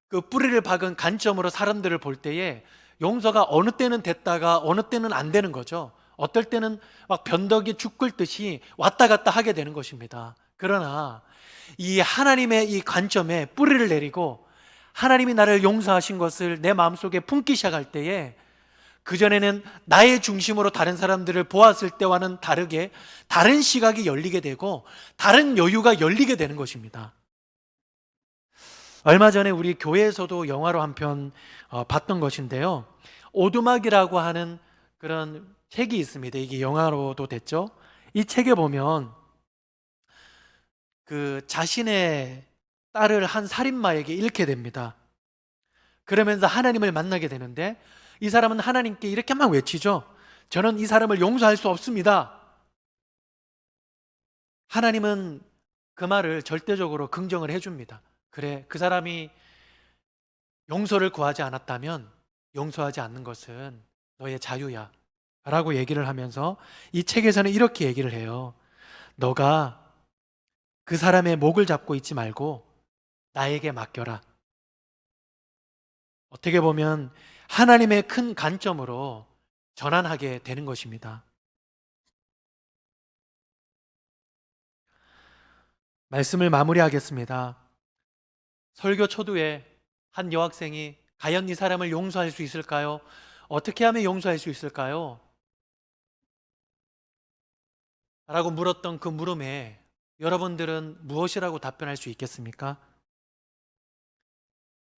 그 뿌리를 박은 관점으로 사람들을 볼 때에 용서가 어느 때는 됐다가 어느 때는 안 되는 거죠. 어떨 때는 막 변덕이 죽 끓듯이 왔다 갔다 하게 되는 것입니다. 그러나 이 하나님의 이 관점에 뿌리를 내리고 하나님이 나를 용서하신 것을 내 마음속에 품기 시작할 때에 그전에는 나의 중심으로 다른 사람들을 보았을 때와는 다르게 다른 시각이 열리게 되고 다른 여유가 열리게 되는 것입니다. 얼마 전에 우리 교회에서도 영화로 한 편 봤던 것인데요. 오두막이라고 하는 그런 책이 있습니다. 이게 영화로도 됐죠. 이 책에 보면 그 자신의 딸을 한 살인마에게 잃게 됩니다. 그러면서 하나님을 만나게 되는데 이 사람은 하나님께 이렇게 막 외치죠. 저는 이 사람을 용서할 수 없습니다. 하나님은 그 말을 절대적으로 긍정을 해줍니다. 그래, 그 사람이 용서를 구하지 않았다면 용서하지 않는 것은 너의 자유야 라고 얘기를 하면서 이 책에서는 이렇게 얘기를 해요. 너가 그 사람의 목을 잡고 있지 말고 나에게 맡겨라. 어떻게 보면 하나님의 큰 관점으로 전환하게 되는 것입니다. 말씀을 마무리하겠습니다. 설교 초두에 한 여학생이 과연 이 사람을 용서할 수 있을까요? 어떻게 하면 용서할 수 있을까요? 라고 물었던 그 물음에 여러분들은 무엇이라고 답변할 수 있겠습니까?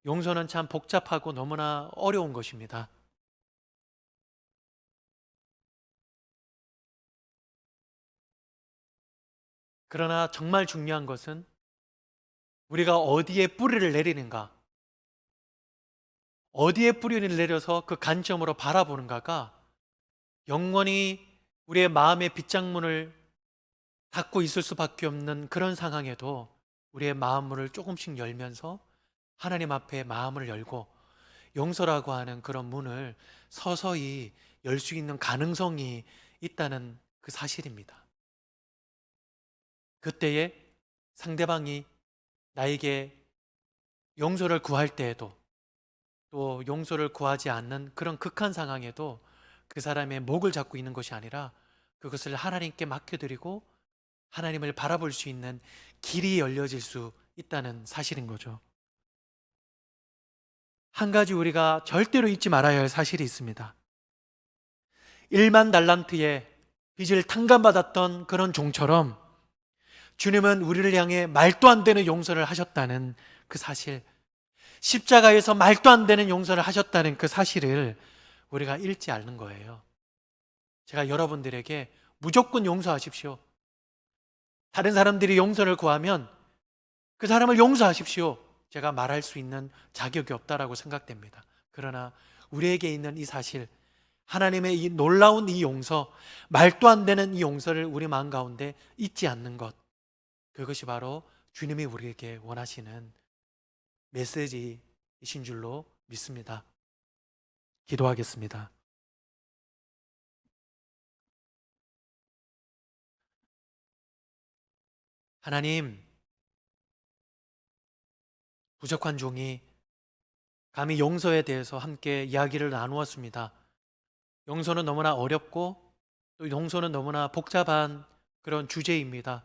용서는 참 복잡하고 너무나 어려운 것입니다. 그러나 정말 중요한 것은 우리가 어디에 뿌리를 내리는가, 어디에 뿌리를 내려서 그 관점으로 바라보는가가 영원히 우리의 마음의 빗장문을 닫고 있을 수밖에 없는 그런 상황에도 우리의 마음문을 조금씩 열면서 하나님 앞에 마음을 열고 용서라고 하는 그런 문을 서서히 열 수 있는 가능성이 있다는 그 사실입니다. 그때에 상대방이 나에게 용서를 구할 때에도 또 용서를 구하지 않는 그런 극한 상황에도 그 사람의 목을 잡고 있는 것이 아니라 그것을 하나님께 맡겨드리고 하나님을 바라볼 수 있는 길이 열려질 수 있다는 사실인 거죠. 한 가지 우리가 절대로 잊지 말아야 할 사실이 있습니다. 1만 달란트의 빚을 탕감받았던 그런 종처럼 주님은 우리를 향해 말도 안 되는 용서를 하셨다는 그 사실, 십자가에서 말도 안 되는 용서를 하셨다는 그 사실을 우리가 잃지 않는 거예요. 제가 여러분들에게 무조건 용서하십시오. 다른 사람들이 용서를 구하면 그 사람을 용서하십시오. 제가 말할 수 있는 자격이 없다라고 생각됩니다. 그러나 우리에게 있는 이 사실, 하나님의 이 놀라운 이 용서, 말도 안 되는 이 용서를 우리 마음 가운데 잊지 않는 것, 그것이 바로 주님이 우리에게 원하시는 메시지이신 줄로 믿습니다. 기도하겠습니다. 하나님, 부족한 종이 감히 용서에 대해서 함께 이야기를 나누었습니다. 용서는 너무나 어렵고 또 용서는 너무나 복잡한 그런 주제입니다.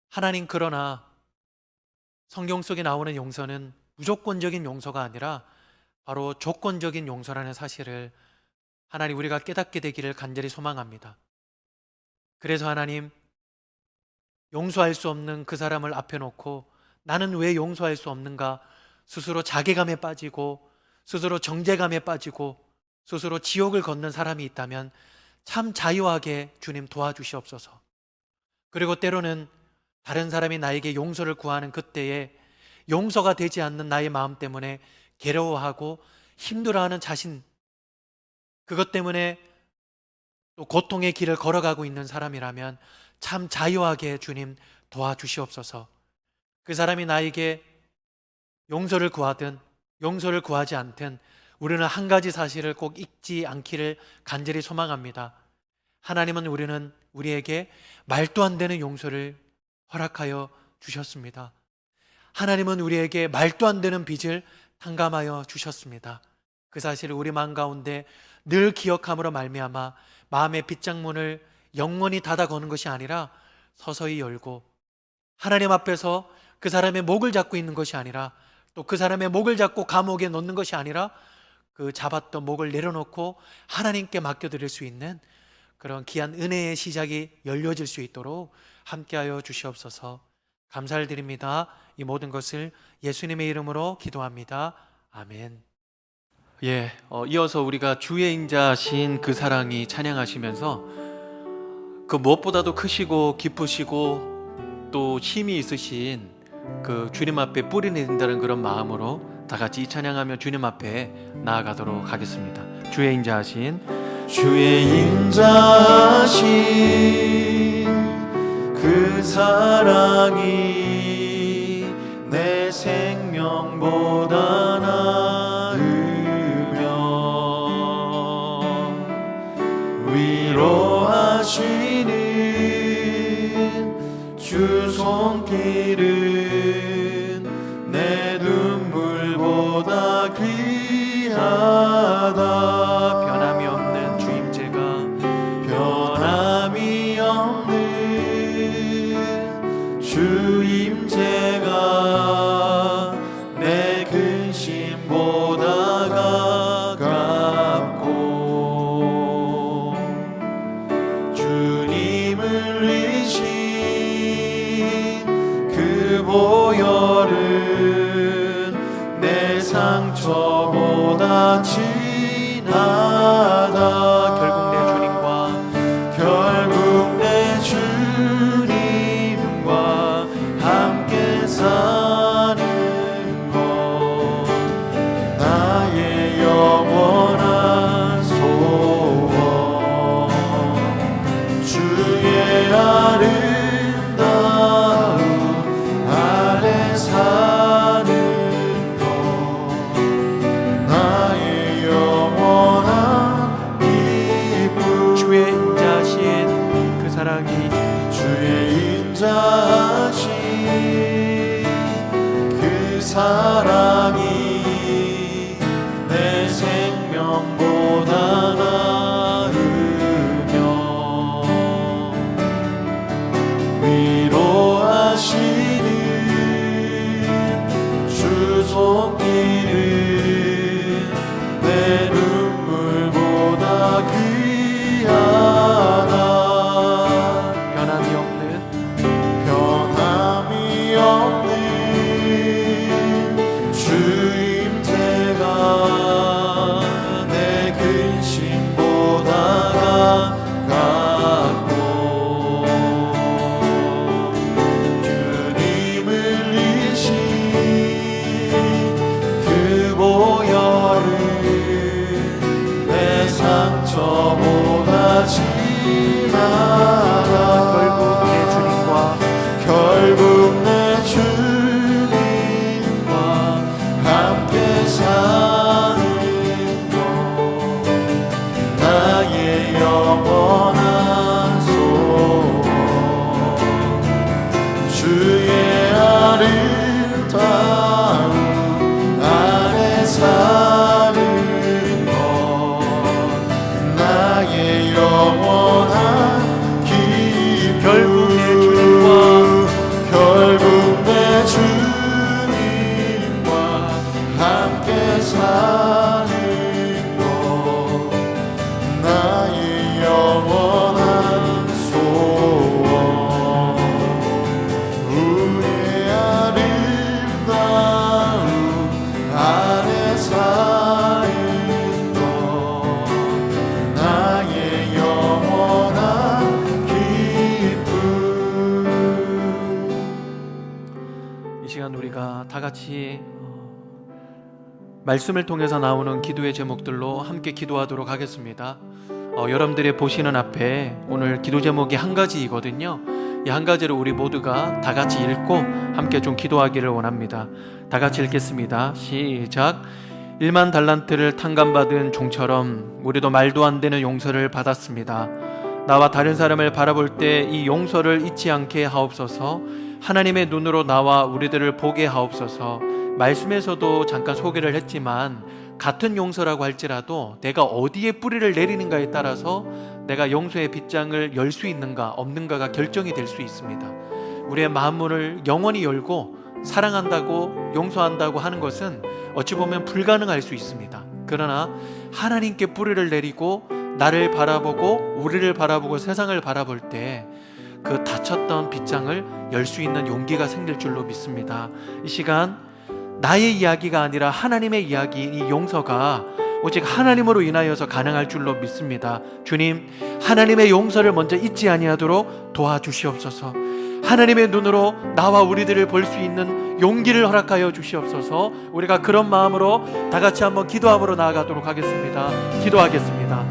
하나님, 그러나 성경 속에 나오는 용서는 무조건적인 용서가 아니라 바로 조건적인 용서라는 사실을 하나님, 우리가 깨닫게 되기를 간절히 소망합니다. 그래서 하나님, 용서할 수 없는 그 사람을 앞에 놓고 나는 왜 용서할 수 없는가, 스스로 자괴감에 빠지고 스스로 정죄감에 빠지고 스스로 지옥을 걷는 사람이 있다면 참 자유하게 주님 도와주시옵소서. 그리고 때로는 다른 사람이 나에게 용서를 구하는 그때에 용서가 되지 않는 나의 마음 때문에 괴로워하고 힘들어하는 자신, 그것 때문에 또 고통의 길을 걸어가고 있는 사람이라면 참 자유하게 주님 도와주시옵소서. 그 사람이 나에게 용서를 구하든 용서를 구하지 않든 우리는 한 가지 사실을 꼭 잊지 않기를 간절히 소망합니다. 하나님은 우리에게 말도 안 되는 용서를 허락하여 주셨습니다. 하나님은 우리에게 말도 안 되는 빚을 탕감하여 주셨습니다. 그 사실을 우리 마음 가운데 늘 기억함으로 말미암아 마음의 빗장문을 영원히 닫아 거는 것이 아니라 서서히 열고 하나님 앞에서 그 사람의 목을 잡고 있는 것이 아니라 또 그 사람의 목을 잡고 감옥에 넣는 것이 아니라 그 잡았던 목을 내려놓고 하나님께 맡겨드릴 수 있는 그런 귀한 은혜의 시작이 열려질 수 있도록 함께하여 주시옵소서. 감사를 드립니다. 이 모든 것을 예수님의 이름으로 기도합니다. 아멘. 이어서 우리가 주의 인자신 그 사랑이 찬양하시면서 그 무엇보다도 크시고 깊으시고 또 힘이 있으신 그 주님 앞에 뿌리 내린다는 그런 마음으로 다 같이 이 찬양하며 주님 앞에 나아가도록 하겠습니다. 주의 인자하신 그 사랑이 내 생명보다 나으며 위로하시는 주 손길은 내 눈물보다 귀하다. 변함이 없는 주임제가 변함이 없는 주임제가 내 근심보다 가깝고 주님 흘리신 그 보혈은 내 상처보다 진하다. 결국 내 주님과 함께 사는 것 나의 영원한 소원. 주의 아름다움 아래 사는 것 나의 영원한 기쁨. 주의 인자하신 그 사랑이 주의 인자하신 그 사랑이 내 생명보다 나으며 위로하시는 주 손길은 내 눈물보다 귀하다. 변함이 없는 주임제가 내 근심보다 가깝고 주님 흘리신 함께 사는 것 나의 영원한 소원 우리의 아름다움 안에 사는 것 나의 영원한 기쁨. 이 시간 우리가 다 같이 말씀을 통해서 나오는 기도의 제목들로 함께 기도하도록 하겠습니다. 여러분들의 보시는 앞에 오늘 기도 제목이 한 가지이거든요. 이 한 가지를 우리 모두가 다 같이 읽고 함께 좀 기도하기를 원합니다. 다 같이 읽겠습니다. 시작. 1만 달란트를 탕감받은 종처럼 우리도 말도 안 되는 용서를 받았습니다. 나와 다른 사람을 바라볼 때 이 용서를 잊지 않게 하옵소서. 하나님의 눈으로 나와 우리들을 보게 하옵소서. 말씀에서도 잠깐 소개를 했지만 같은 용서라고 할지라도 내가 어디에 뿌리를 내리는가에 따라서 내가 용서의 빗장을 열 수 있는가 없는가가 결정이 될 수 있습니다. 우리의 마음문을 영원히 열고 사랑한다고 용서한다고 하는 것은 어찌 보면 불가능할 수 있습니다. 그러나 하나님께 뿌리를 내리고 나를 바라보고 우리를 바라보고 세상을 바라볼 때 그 닫혔던 빗장을 열 수 있는 용기가 생길 줄로 믿습니다. 이 시간 나의 이야기가 아니라 하나님의 이야기, 이 용서가 오직 하나님으로 인하여서 가능할 줄로 믿습니다. 주님, 하나님의 용서를 먼저 잊지 아니하도록 도와주시옵소서. 하나님의 눈으로 나와 우리들을 볼 수 있는 용기를 허락하여 주시옵소서. 우리가 그런 마음으로 다 같이 한번 기도함으로 나아가도록 하겠습니다. 기도하겠습니다.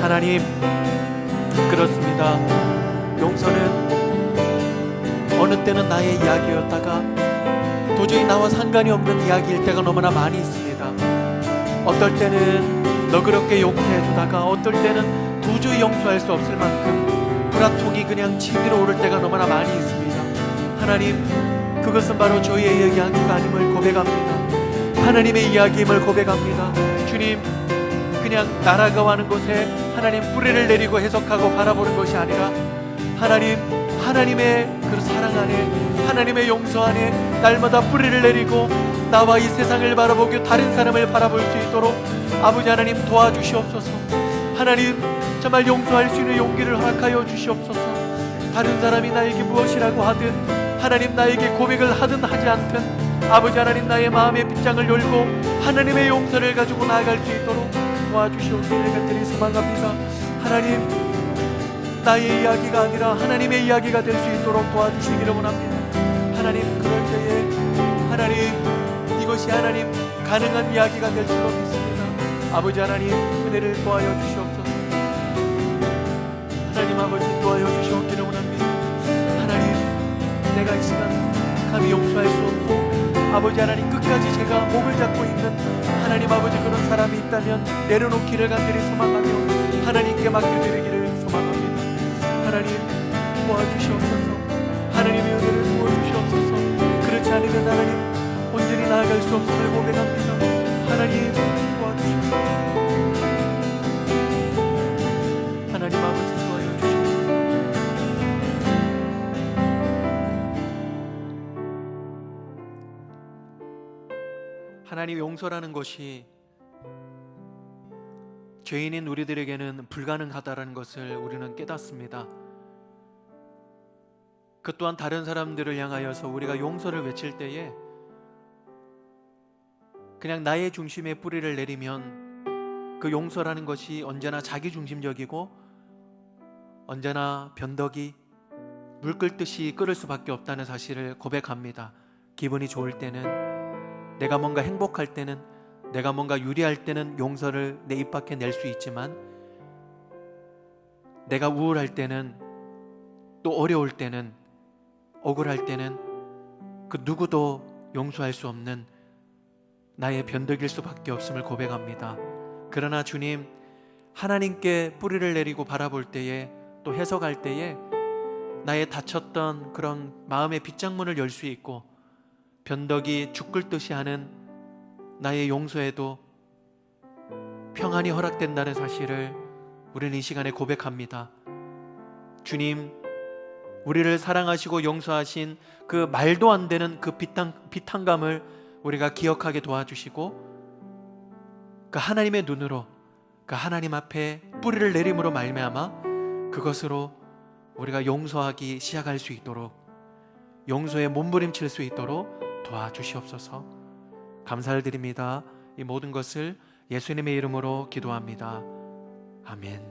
하나님, 그렇습니다. 용서는 어느 때는 나의 이야기였다가 도저히 나와 상관이 없는 이야기일 때가 너무나 많이 있습니다. 어떨 때는 너그럽게 용서해주다가 어떨 때는 도저히 용서할 수 없을 만큼 불화통이 그냥 치밀어 오를 때가 너무나 많이 있습니다. 하나님, 그것은 바로 저희의 이야기가 아님을 고백합니다. 하나님의 이야기임을 고백합니다. 주님, 그냥 날아가는 곳에 하나님 뿌리를 내리고 해석하고 바라보는 것이 아니라 하나님의 그 사랑 안에 하나님의 용서 안에 날마다 뿌리를 내리고 나와 이 세상을 바라보고 다른 사람을 바라볼 수 있도록 아버지 하나님 도와주시옵소서. 하나님, 정말 용서할 수 있는 용기를 허락하여 주시옵소서. 다른 사람이 나에게 무엇이라고 하든 하나님 나에게 고백을 하든 하지 않든 아버지 하나님 나의 마음의 빗장을 열고 하나님의 용서를 가지고 나아갈 수 있도록 도와주시옵기를 간절히 소망합니다. 하나님, 나의 이야기가 아니라 하나님의 이야기가 될 수 있도록 도와주시기를 원합니다. 하나님, 그럴 때에 하나님, 이것이 하나님 가능한 이야기가 될 줄로 믿습니다. 아버지 하나님, 은혜를 도와여 주시옵소서. 하나님 아버지, 도와여 주시옵기를 원합니다. 하나님, 내가 이 시간 감히 용서할 수 없고 아버지 하나님 끝까지 제가 목을 잡고 있는 하나님 아버지 그런 사람이 있다면 내려놓기를 간절히 소망하며 하나님께 맡겨드리기를 소망합니다. 하나님, 도와주시옵소서. 하나님의 은혜를 부어주시옵소서. 그렇지 않으면 하나님 온전히 나아갈 수 없음을 고백합니다. 하나님, 도와주시옵소서. 하나님 아버지, 도와여 주시옵소서. 하나님, 용서라는 것이 죄인인 우리들에게는 불가능하다는 것을 우리는 깨닫습니다. 그 또한 다른 사람들을 향하여서 우리가 용서를 외칠 때에 그냥 나의 중심에 뿌리를 내리면 그 용서라는 것이 언제나 자기중심적이고 언제나 변덕이 물 끓듯이 끓을 수밖에 없다는 사실을 고백합니다. 기분이 좋을 때는, 내가 뭔가 행복할 때는, 내가 뭔가 유리할 때는 용서를 내 입 밖에 낼 수 있지만 내가 우울할 때는, 또 어려울 때는, 억울할 때는 그 누구도 용서할 수 없는 나의 변덕일 수밖에 없음을 고백합니다. 그러나 주님, 하나님께 뿌리를 내리고 바라볼 때에, 또 해석할 때에 나의 닫혔던 그런 마음의 빗장문을 열 수 있고 변덕이 죽글듯이 하는 나의 용서에도 평안이 허락된다는 사실을 우리는 이 시간에 고백합니다. 주님, 우리를 사랑하시고 용서하신 그 말도 안 되는 그 빗한감을 우리가 기억하게 도와주시고 그 하나님의 눈으로 그 하나님 앞에 뿌리를 내림으로 말미암아 그것으로 우리가 용서하기 시작할 수 있도록, 용서에 몸부림칠 수 있도록 도와주시옵소서. 감사를 드립니다. 이 모든 것을 예수님의 이름으로 기도합니다. 아멘.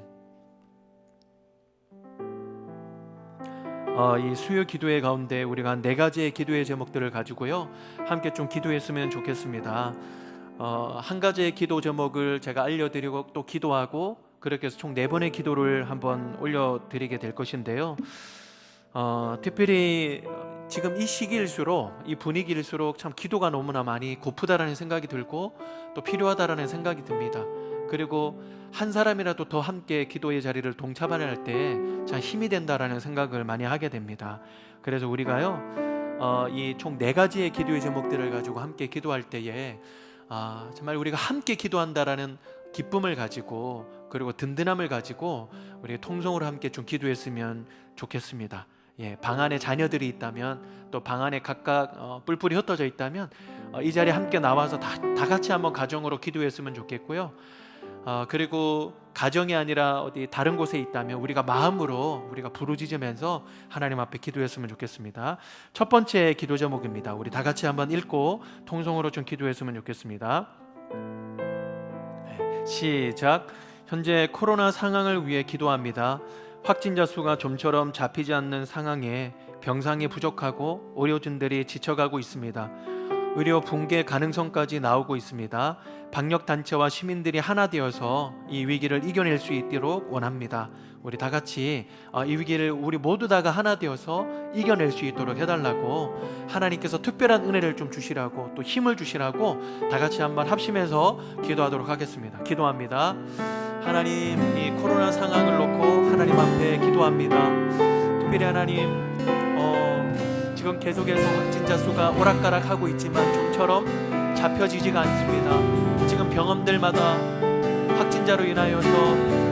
이 수요 기도회 가운데 우리가 4가지의 기도의 제목들을 가지고요 함께 좀 기도했으면 좋겠습니다. 한 가지의 기도 제목을 제가 알려드리고 또 기도하고 그렇게 해서 총 4번의 기도를 한번 올려드리게 될 것인데요. 특별히 지금 이 시기일수록, 이 분위기일수록 참 기도가 너무나 많이 고프다라는 생각이 들고 또 필요하다라는 생각이 듭니다. 그리고 한 사람이라도 더 함께 기도의 자리를 동참할 때 참 힘이 된다라는 생각을 많이 하게 됩니다. 그래서 우리가요 이 총 4가지의 기도의 제목들을 가지고 함께 기도할 때에 정말 우리가 함께 기도한다라는 기쁨을 가지고 그리고 든든함을 가지고 우리 통성으로 함께 좀 기도했으면 좋겠습니다. 방 안에 자녀들이 있다면 또 방 안에 각각 뿔뿔이 흩어져 있다면 이 자리에 함께 나와서 다 같이 한번 가정으로 기도했으면 좋겠고요. 그리고 가정이 아니라 어디 다른 곳에 있다면 우리가 마음으로 우리가 부르짖으면서 하나님 앞에 기도했으면 좋겠습니다. 첫 번째 기도 제목입니다. 우리 다 같이 한번 읽고 통성으로 좀 기도했으면 좋겠습니다. 시작. 현재 코로나 상황을 위해 기도합니다. 확진자 수가 좀처럼 잡히지 않는 상황에 병상이 부족하고 의료진들이 지쳐가고 있습니다. 의료 붕괴 가능성까지 나오고 있습니다. 방역단체와 시민들이 하나 되어서 이 위기를 이겨낼 수 있도록 원합니다. 우리 다 같이 이 위기를 우리 모두 다가 하나 되어서 이겨낼 수 있도록 해달라고, 하나님께서 특별한 은혜를 좀 주시라고 또 힘을 주시라고 다 같이 한번 합심해서 기도하도록 하겠습니다. 기도합니다. 하나님, 이 코로나 상황을 놓고 하나님 앞에 기도합니다. 특별히 하나님, 지금 계속해서 확진자 수가 오락가락하고 있지만 좀처럼 잡혀지지가 않습니다. 지금 병원들마다 확진자로 인하여서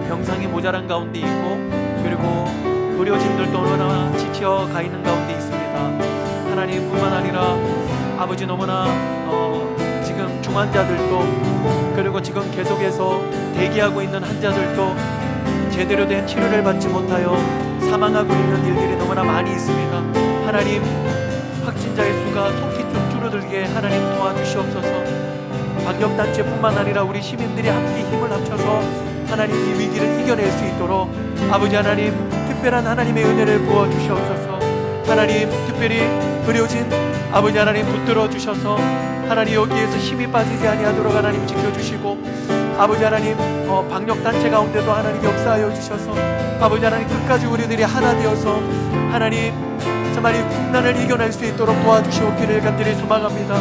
병상이 모자란 가운데 있고 그리고 의료진들도 너무나 지쳐가 있는 가운데 있습니다. 하나님뿐만 아니라 아버지, 너무나 지금 중환자들도 그리고 지금 계속해서 대기하고 있는 환자들도 제대로 된 치료를 받지 못하여 사망하고 있는 일들이 너무나 많이 있습니다. 하나님, 확진자의 수가 속히 좀 줄어들게 하나님 도와주시옵소서. 방역단체뿐만 아니라 우리 시민들이 함께 힘을 합쳐서 하나님 이 위기를 이겨낼 수 있도록 아버지 하나님, 특별한 하나님의 은혜를 부어주시옵소서. 하나님, 특별히 의료진 아버지 하나님 붙들어 주셔서 하나님 여기에서 힘이 빠지지 아니하도록 하나님 지켜주시고, 아버지 하나님 방역단체 가운데도 하나님 역사하여 주셔서 아버지 하나님 끝까지 우리들이 하나 되어서 하나님 정말 이 국난을 이겨낼 수 있도록 도와주시옵기를 간절히 소망합니다.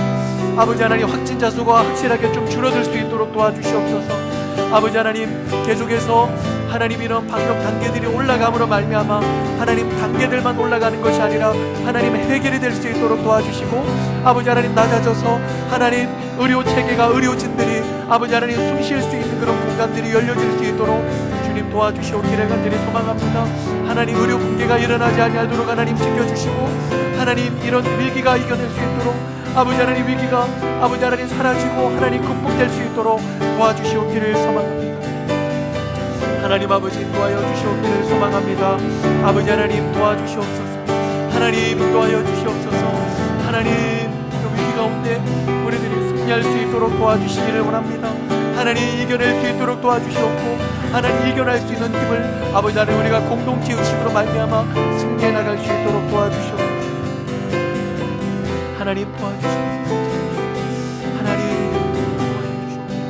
아버지 하나님, 확진자 수가 확실하게 좀 줄어들 수 있도록 도와주시옵소서. 아버지 하나님, 계속해서 하나님 이런 방역 단계들이 올라감으로 말미암아 하나님 단계들만 올라가는 것이 아니라 하나님 해결이 될 수 있도록 도와주시고, 아버지 하나님 낮아져서 하나님 의료 체계가, 의료진들이 아버지 하나님 숨 쉴 수 있는 그런 공간들이 열려질 수 있도록 주님 도와주시옵기를 간절히 소망합니다. 하나님, 의료 붕괴가 일어나지 아니하도록 하나님 지켜주시고, 하나님 이런 위기가 이겨낼 수 있도록 아버지 하나님 위기가 아버지 하나님 사라지고 하나님 극복될 수 있도록 도와주시옵기를 소망합니다. 하나님 아버지, 도와여 주시옵기를 소망합니다. 아버지 하나님 도와주시옵소서. 하나님 도와여 주시옵소서. 하나님 그 위기 가운데 우리들이 승리할 수 있도록 도와주시기를 원합니다. 하나님 이겨낼 수 있도록 도와주시옵고, 하나님 이겨낼 수 있는 힘을 아버지 하나님 우리가 공동체 의식으로 말미암아 승리해 나갈 수 있도록 도와주시옵소서. 하나님 도와주시옵소서. 하나님 도와주시옵소서.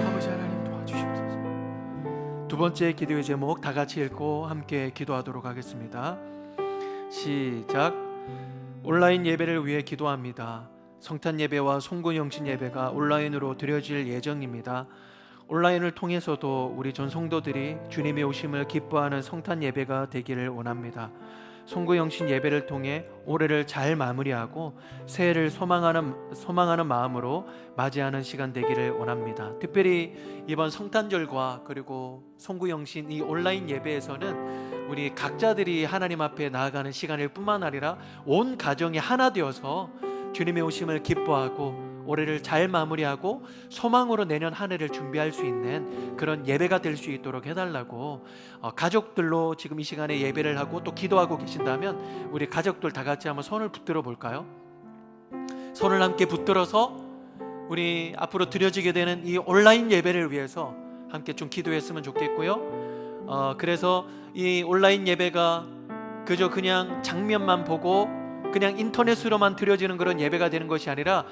아버지 하나님 도와주시옵소서. 두 번째 기도의 제목 다 같이 읽고 함께 기도하도록 하겠습니다. 시작. 온라인 예배를 위해 기도합니다. 성탄 예배와 송구 영신 예배가 온라인으로 드려질 예정입니다. 온라인을 통해서도 우리 전 성도들이 주님의 오심을 기뻐하는 성탄 예배가 되기를 원합니다. 송구 영신 예배를 통해 올해를 잘 마무리하고 새해를 소망하는 마음으로 맞이하는 시간 되기를 원합니다. 특별히 이번 성탄절과 그리고 송구 영신 이 온라인 예배에서는 우리 각자들이 하나님 앞에 나아가는 시간일 뿐만 아니라 온 가정이 하나 되어서 주님의 오심을 기뻐하고 올해를 잘 마무리하고 소망으로 내년 한 해를 준비할 수 있는 그런 예배가 될 수 있도록 해달라고, 가족들로 지금 이 시간에 예배를 하고 또 기도하고 계신다면 우리 가족들 다 같이 한번 손을 붙들어 볼까요? 손을 함께 붙들어서 우리 앞으로 드려지게 되는 이 온라인 예배를 위해서 함께 좀 기도했으면 좋겠고요. 그래서 이 온라인 예배가 그저 그냥 장면만 보고 그냥 인터넷으로만 드려지는 그런 예배가 되는 것이 아니라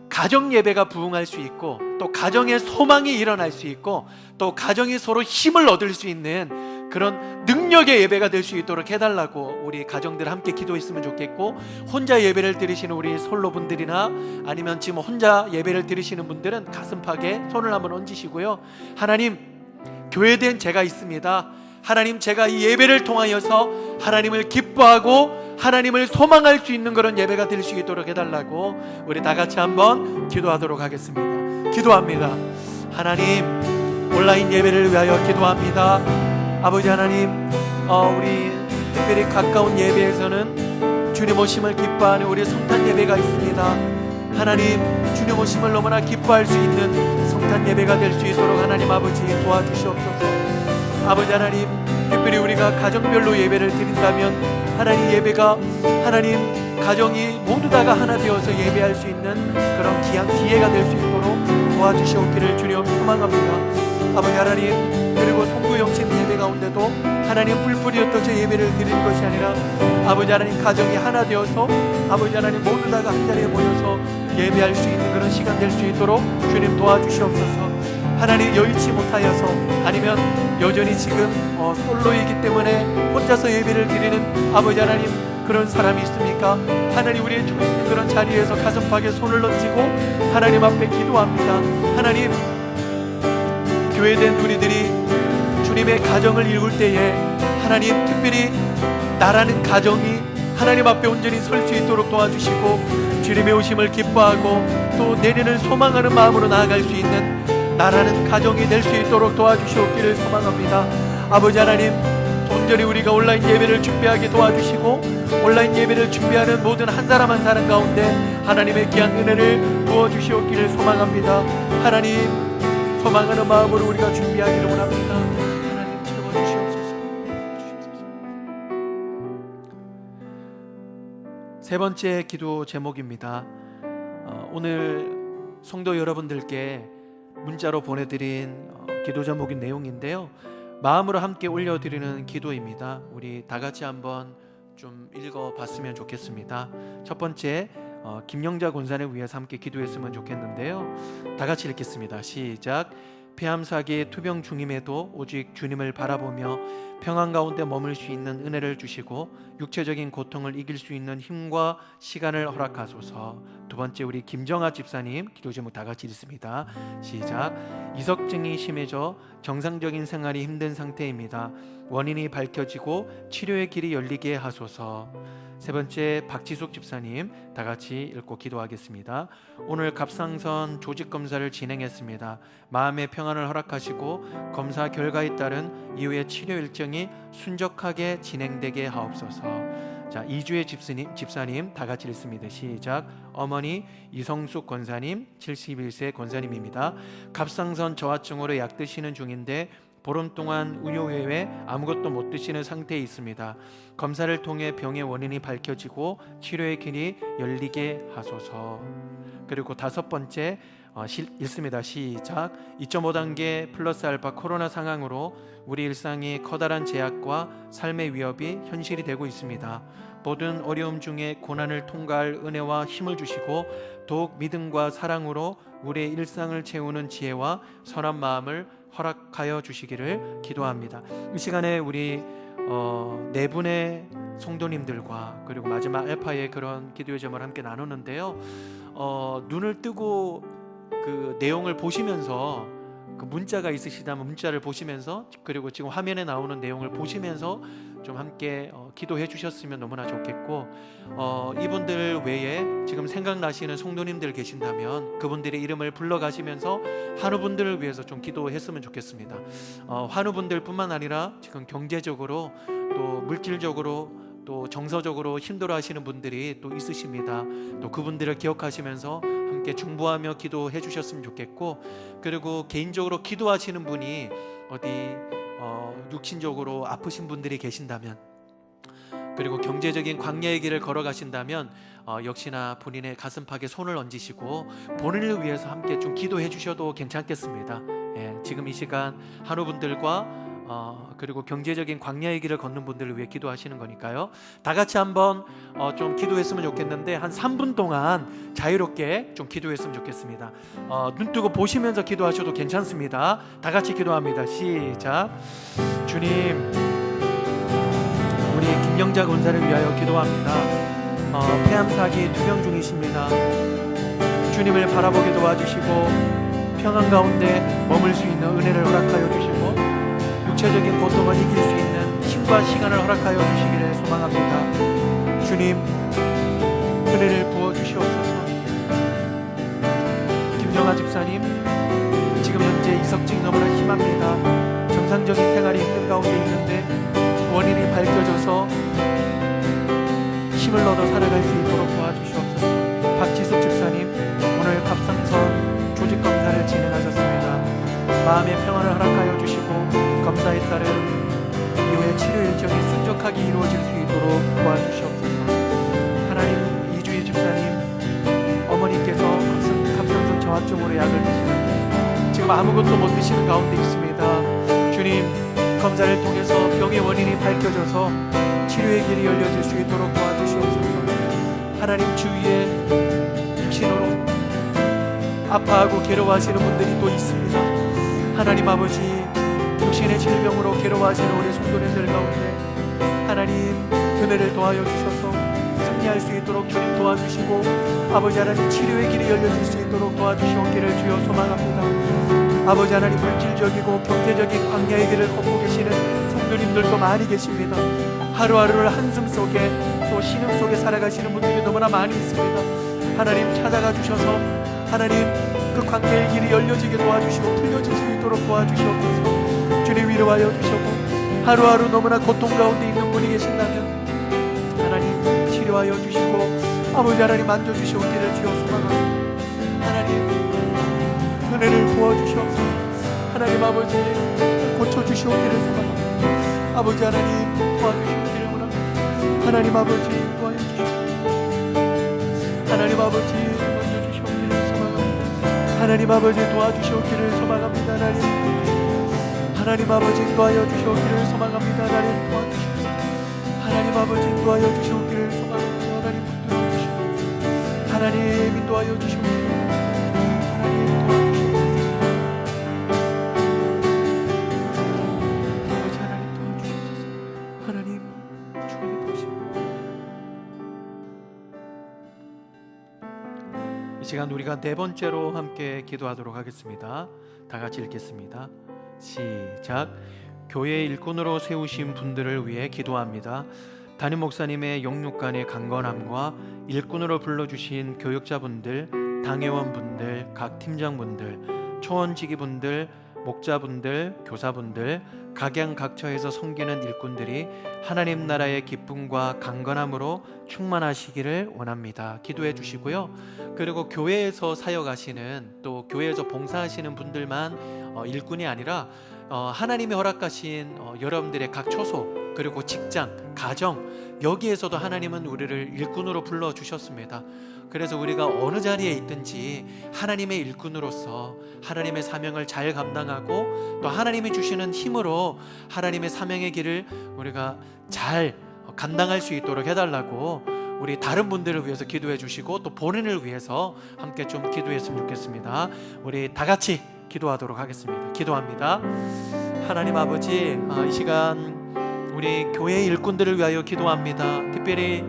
가정 예배가 부흥할 수 있고 또 가정의 소망이 일어날 수 있고 또 가정이 서로 힘을 얻을 수 있는 그런 능력의 예배가 될 수 있도록 해달라고 우리 가정들 함께 기도했으면 좋겠고, 혼자 예배를 드리시는 우리 솔로분들이나 아니면 지금 혼자 예배를 드리시는 분들은 가슴팍에 손을 한번 얹으시고요. 하나님, 교회된 제가 있습니다. 하나님, 제가 이 예배를 통하여서 하나님을 기뻐하고 하나님을 소망할 수 있는 그런 예배가 될 수 있도록 해달라고 우리 다 같이 한번 기도하도록 하겠습니다. 기도합니다. 하나님, 온라인 예배를 위하여 기도합니다. 아버지 하나님, 우리 특별히 가까운 예배에서는 주님 오심을 기뻐하는 우리 성탄 예배가 있습니다. 하나님, 주님 오심을 너무나 기뻐할 수 있는 성탄 예배가 될 수 있도록 하나님 아버지 도와주시옵소서. 아버지 하나님, 특별히 우리가 가정별로 예배를 드린다면 하나님 예배가 하나님 가정이 모두 다가 하나 되어서 예배할 수 있는 그런 귀한 기회가 될 수 있도록 도와주시옵기를 주님 소망합니다. 아버지 하나님, 그리고 송구 영신 예배 가운데도 하나님 뿔뿔이 흩어져 예배를 드리는 것이 아니라 아버지 하나님 가정이 하나 되어서 아버지 하나님 모두 다가 한 자리에 모여서 예배할 수 있는 그런 시간 될 수 있도록 주님 도와주시옵소서. 하나님, 여의치 못하여서 아니면 여전히 지금 솔로이기 때문에 혼자서 예배를 드리는 아버지 하나님 그런 사람이 있습니까? 하나님, 우리의 총 있는 그런 자리에서 가슴팍에 손을 얹고 하나님 앞에 기도합니다. 하나님, 교회된 우리들이 주님의 가정을 이룰 때에 하나님 특별히 나라는 가정이 하나님 앞에 온전히 설 수 있도록 도와주시고 주님의 오심을 기뻐하고 또 내년을 소망하는 마음으로 나아갈 수 있는 나라는 가정이 될 수 있도록 도와주시옵기를 소망합니다. 아버지 하나님, 온전히 우리가 온라인 예배를 준비하게 도와주시고 온라인 예배를 준비하는 모든 한 사람 한 사람 가운데 하나님의 귀한 은혜를 부어주시옵기를 소망합니다. 하나님, 소망하는 마음으로 우리가 준비하기를 원합니다. 하나님, 채워주시옵소서. 세 번째 기도 제목입니다. 오늘 성도 여러분들께 문자로 보내드린 기도 제목인 내용인데요, 마음으로 함께 올려드리는 기도입니다. 우리 다 같이 한번 좀 읽어봤으면 좋겠습니다. 첫 번째, 김영자 권사를 위해서 함께 기도했으면 좋겠는데요, 다 같이 읽겠습니다. 시작. 폐암사기에 투병 중임에도 오직 주님을 바라보며 평안 가운데 머물 수 있는 은혜를 주시고 육체적인 고통을 이길 수 있는 힘과 시간을 허락하소서. 두 번째, 우리 김정아 집사님 기도 제목 다 같이 읽습니다. 시작. 이석증이 심해져 정상적인 생활이 힘든 상태입니다. 원인이 밝혀지고 치료의 길이 열리게 하소서. 세 번째, 박지숙 집사님 다 같이 읽고 기도하겠습니다. 오늘 갑상선 조직 검사를 진행했습니다. 마음의 평안을 허락하시고 검사 결과에 따른 이후의 치료 일정이 순적하게 진행되게 하옵소서. 자, 이주의 집사님 다 같이 읽습니다. 시작. 어머니 이성숙 권사님 71세 권사님입니다. 갑상선 저하증으로 약 드시는 중인데 보름 동안 우유 외에 아무것도 못 드시는 상태에 있습니다. 검사를 통해 병의 원인이 밝혀지고 치료의 길이 열리게 하소서. 그리고 다섯 번째, 읽습니다. 시작. 2.5단계 플러스 알파 코로나 상황으로 우리 일상이 커다란 제약과 삶의 위협이 현실이 되고 있습니다. 모든 어려움 중에 고난을 통과할 은혜와 힘을 주시고 더욱 믿음과 사랑으로 우리의 일상을 채우는 지혜와 선한 마음을 허락하여 주시기를 기도합니다. 이 시간에 우리 네 분의 성도님들과 그리고 마지막 알파의 그런 기도의 제목을 함께 나누는데요, 눈을 뜨고 그 내용을 보시면서 그 문자가 있으시다면 문자를 보시면서 그리고 지금 화면에 나오는 내용을 보시면서 좀 함께 기도해 주셨으면 너무나 좋겠고, 이분들 외에 지금 생각나시는 성도님들 계신다면 그분들의 이름을 불러가시면서 한우분들을 위해서 좀 기도했으면 좋겠습니다. 한우분들 뿐만 아니라 지금 경제적으로 또 물질적으로 또 정서적으로 힘들어하시는 분들이 또 있으십니다. 또 그분들을 기억하시면서 함께 중보하며 기도해 주셨으면 좋겠고, 그리고 개인적으로 기도하시는 분이 어디 육신적으로 아프신 분들이 계신다면, 그리고 경제적인 광야의 길을 걸어가신다면 역시나 본인의 가슴팍에 손을 얹으시고 본인을 위해서 함께 좀 기도해 주셔도 괜찮겠습니다. 지금 이 시간 한우분들과 그리고 경제적인 광야의 길을 걷는 분들을 위해 기도하시는 거니까요. 다 같이 한번 좀 기도했으면 좋겠는데 한 3분 동안 자유롭게 좀 기도했으면 좋겠습니다. 눈 뜨고 보시면서 기도하셔도 괜찮습니다. 다 같이 기도합니다. 시작. 주님, 우리 김영자 권사를 위하여 기도합니다. 폐암 사기 투병 중이십니다. 주님을 바라보게 도와주시고 평안 가운데 머물 수 있는 은혜를 허락하여 주시고 육체적인 고통을 이길 수 있는 힘과 시간을 허락하여 주시기를 소망합니다. 주님, 은혜를 부어주시옵소서. 김정아 집사님, 지금 현재 이석증 너무나 심합니다. 정상적인 생활이 힘든 가운데 있는데 원인이 밝혀져서 힘을 얻어 살아갈 수 있도록 도와주시옵소서. 박지숙 집사님, 오늘 갑상선 조직 검사를 진행하셨습니다. 마음의 평안을 허락하여 주시고 검사에 따른 이후의 치료 일정이 순적하게 이루어질 수 있도록 도와주시옵소서. 하나님, 이주희 집사님, 어머니께서 갑상선 저하쪽으로 약을 드시는데 지금 아무것도 못 드시는 가운데 있습니다. 주님, 검사를 통해서 병의 원인이 밝혀져서 치료의 길이 열려질 수 있도록 도와주시옵소서. 하나님, 주위에 육신으로 아파하고 괴로워하시는 분들이 또 있습니다. 하나님 아버지, 육신의 질병으로 괴로워하시는 우리 성도님들 가운데 하나님 은혜를 도와여 주셔서 승리할 수 있도록 주님 도와주시고 아버지 하나님 치료의 길이 열려질 수 있도록 도와주시옵기를 주여 소망합니다. 아버지 하나님, 물질적이고 경제적인 광야의 길을 걷고 계시는 성도님들도 많이 계십니다. 하루하루를 한숨 속에 또 신음 속에 살아가시는 분들이 너무나 많이 있습니다. 하나님, 찾아가 주셔서 하나님 그 광야의 길이 열려지게 도와주시고 풀려질 수 있도록 도와주시옵소서. 주님, 위로하여 주시고 하루하루 너무나 고통 가운데 있는 분이 계신다면 하나님 치료하여 주시고 아버지 하나님 만져주시옵기를 주여 소망합니다. 하나님, 은혜를 부어주시옵소서. 하나님 아버지, 고쳐주시옵기를 소망합니다. 아버지 하나님, 도와주시옵기를 원합니다. 하나님 아버지, 도와주시옵소서. 하나님 아버지, 만져주시옵기를 소망합니다. 하나님 아버지, 도와주시옵기를 소망합니다. 하나님 아버지, 도와여 주시옵기를 소망합니다. 하나님 도와주시옵소서. 하나님 아버지, 도와여 주시옵기를 소망합니다. 하나님 도와주시옵소서. 하나님 인도하여 주시옵기를 이 시간 우리가 네 번째로 함께 기도하도록 하겠습니다. 다 같이 읽겠습니다. 시작. 교회 일꾼으로 세우신 분들을 위해 기도합니다. 담임 목사님의 영육간의 강건함과 일꾼으로 불러주신 교육자분들, 당회원분들, 각 팀장분들, 초원지기분들, 목자분들, 교사분들, 각양각처에서 섬기는 일꾼들이 하나님 나라의 기쁨과 강건함으로 충만하시기를 원합니다. 기도해 주시고요. 그리고 교회에서 사역하시는, 또 교회에서 봉사하시는 분들만 일꾼이 아니라 하나님이 허락하신 여러분들의 각 처소, 그리고 직장, 가정, 여기에서도 하나님은 우리를 일꾼으로 불러주셨습니다. 그래서 우리가 어느 자리에 있든지 하나님의 일꾼으로서 하나님의 사명을 잘 감당하고 또 하나님이 주시는 힘으로 하나님의 사명의 길을 우리가 잘 감당할 수 있도록 해달라고 우리 다른 분들을 위해서 기도해 주시고 또 본인을 위해서 함께 좀 기도했으면 좋겠습니다. 우리 다 같이 기도하도록 하겠습니다. 기도합니다. 하나님 아버지, 이 시간 우리 교회 일꾼들을 위하여 기도합니다. 특별히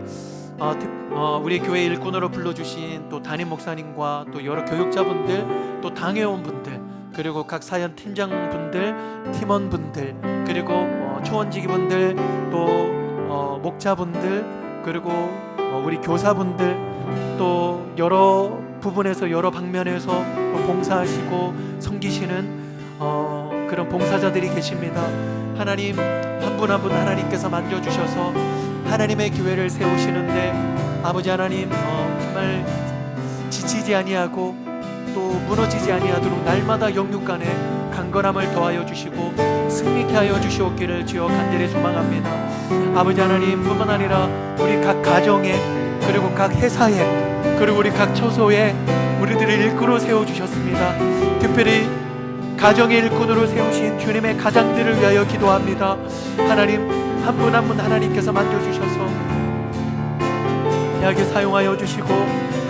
우리 교회 일꾼으로 불러주신 또 담임 목사님과 또 여러 교육자분들, 또 당회원분들, 그리고 각 사연 팀장분들, 팀원분들, 그리고 초원지기분들, 또 목자분들, 그리고 우리 교사분들, 또 여러 부분에서 여러 방면에서 또 봉사하시고 섬기시는 그런 봉사자들이 계십니다. 하나님, 한 분 한 분 하나님께서 만져주셔서 하나님의 교회를 세우시는데 아버지 하나님, 정말 지치지 아니하고 또 무너지지 아니하도록 날마다 영육간에 강건함을 더하여 주시고 승리케 하여 주시옵기를 주여 간절히 소망합니다. 아버지 하나님, 뿐만 아니라 우리 각 가정에, 그리고 각 회사에, 그리고 우리 각 처소에 우리들을 일꾼으로 세워주셨습니다. 특별히 가정의 일꾼으로 세우신 주님의 가장들을 위하여 기도합니다. 하나님, 한 분 한 분 하나님께서 만져주셔서 귀하게 사용하여 주시고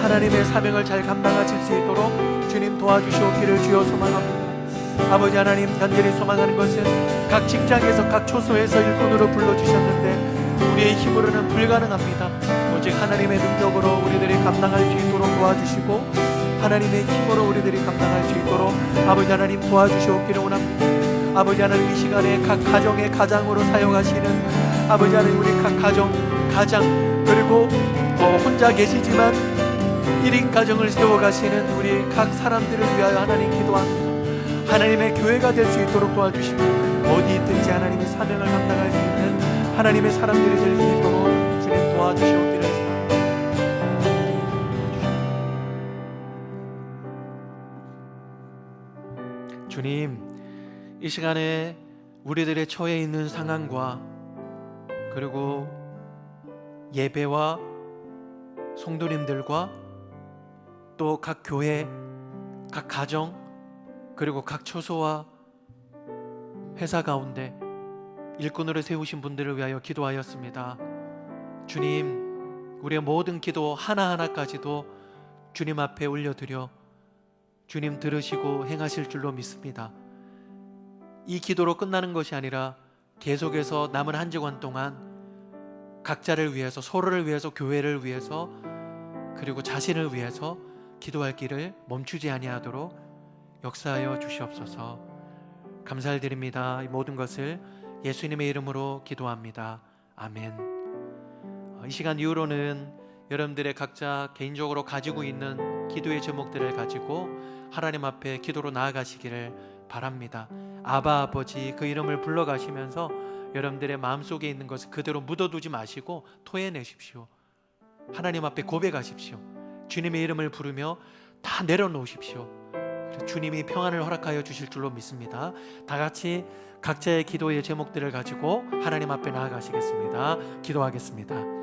하나님의 사명을 잘 감당하실 수 있도록 주님 도와주시옵기를 주여 소망합니다. 아버지 하나님, 간절히 소망하는 것은 각 직장에서 각 초소에서 일꾼으로 불러주셨는데 우리의 힘으로는 불가능합니다. 오직 하나님의 능력으로 우리들이 감당할 수 있도록 도와주시고 하나님의 힘으로 우리들이 감당할 수 있도록 아버지 하나님 도와주시옵기를 원합니다. 아버지 하나님, 이 시간에 각 가정의 가장으로 사용하시는 아버지 하나님, 우리 각 가장 그리고 혼자 계시지만 1인 가정을 세워가시는 우리 각 사람들을 위하여 하나님 기도합니다. 하나님의 교회가 될 수 있도록 도와주시고 어디 있든지 하나님의 사명을 감당할 수 있는 하나님의 사람들이 될 수 있도록 주님 도와주시옵기를. 주님, 이 시간에 우리들의 처해 있는 상황과 그리고 예배와 성도님들과 또 각 교회, 각 가정, 그리고 각 처소와 회사 가운데 일꾼으로 세우신 분들을 위하여 기도하였습니다. 주님, 우리의 모든 기도 하나하나까지도 주님 앞에 올려드려 주님 들으시고 행하실 줄로 믿습니다. 이 기도로 끝나는 것이 아니라 계속해서 남은 한 주간 동안 각자를 위해서, 서로를 위해서, 교회를 위해서, 그리고 자신을 위해서 기도할 길을 멈추지 아니하도록 역사하여 주시옵소서. 감사를 드립니다. 이 모든 것을 예수님의 이름으로 기도합니다. 아멘. 이 시간 이후로는 여러분들의 각자 개인적으로 가지고 있는 기도의 제목들을 가지고 하나님 앞에 기도로 나아가시기를 바랍니다. 아바 아버지, 그 이름을 불러가시면서 여러분들의 마음속에 있는 것을 그대로 묻어두지 마시고 토해내십시오. 하나님 앞에 고백하십시오. 주님의 이름을 부르며 다 내려놓으십시오. 주님이 평안을 허락하여 주실 줄로 믿습니다. 다 같이 각자의 기도의 제목들을 가지고 하나님 앞에 나아가시겠습니다. 기도하겠습니다.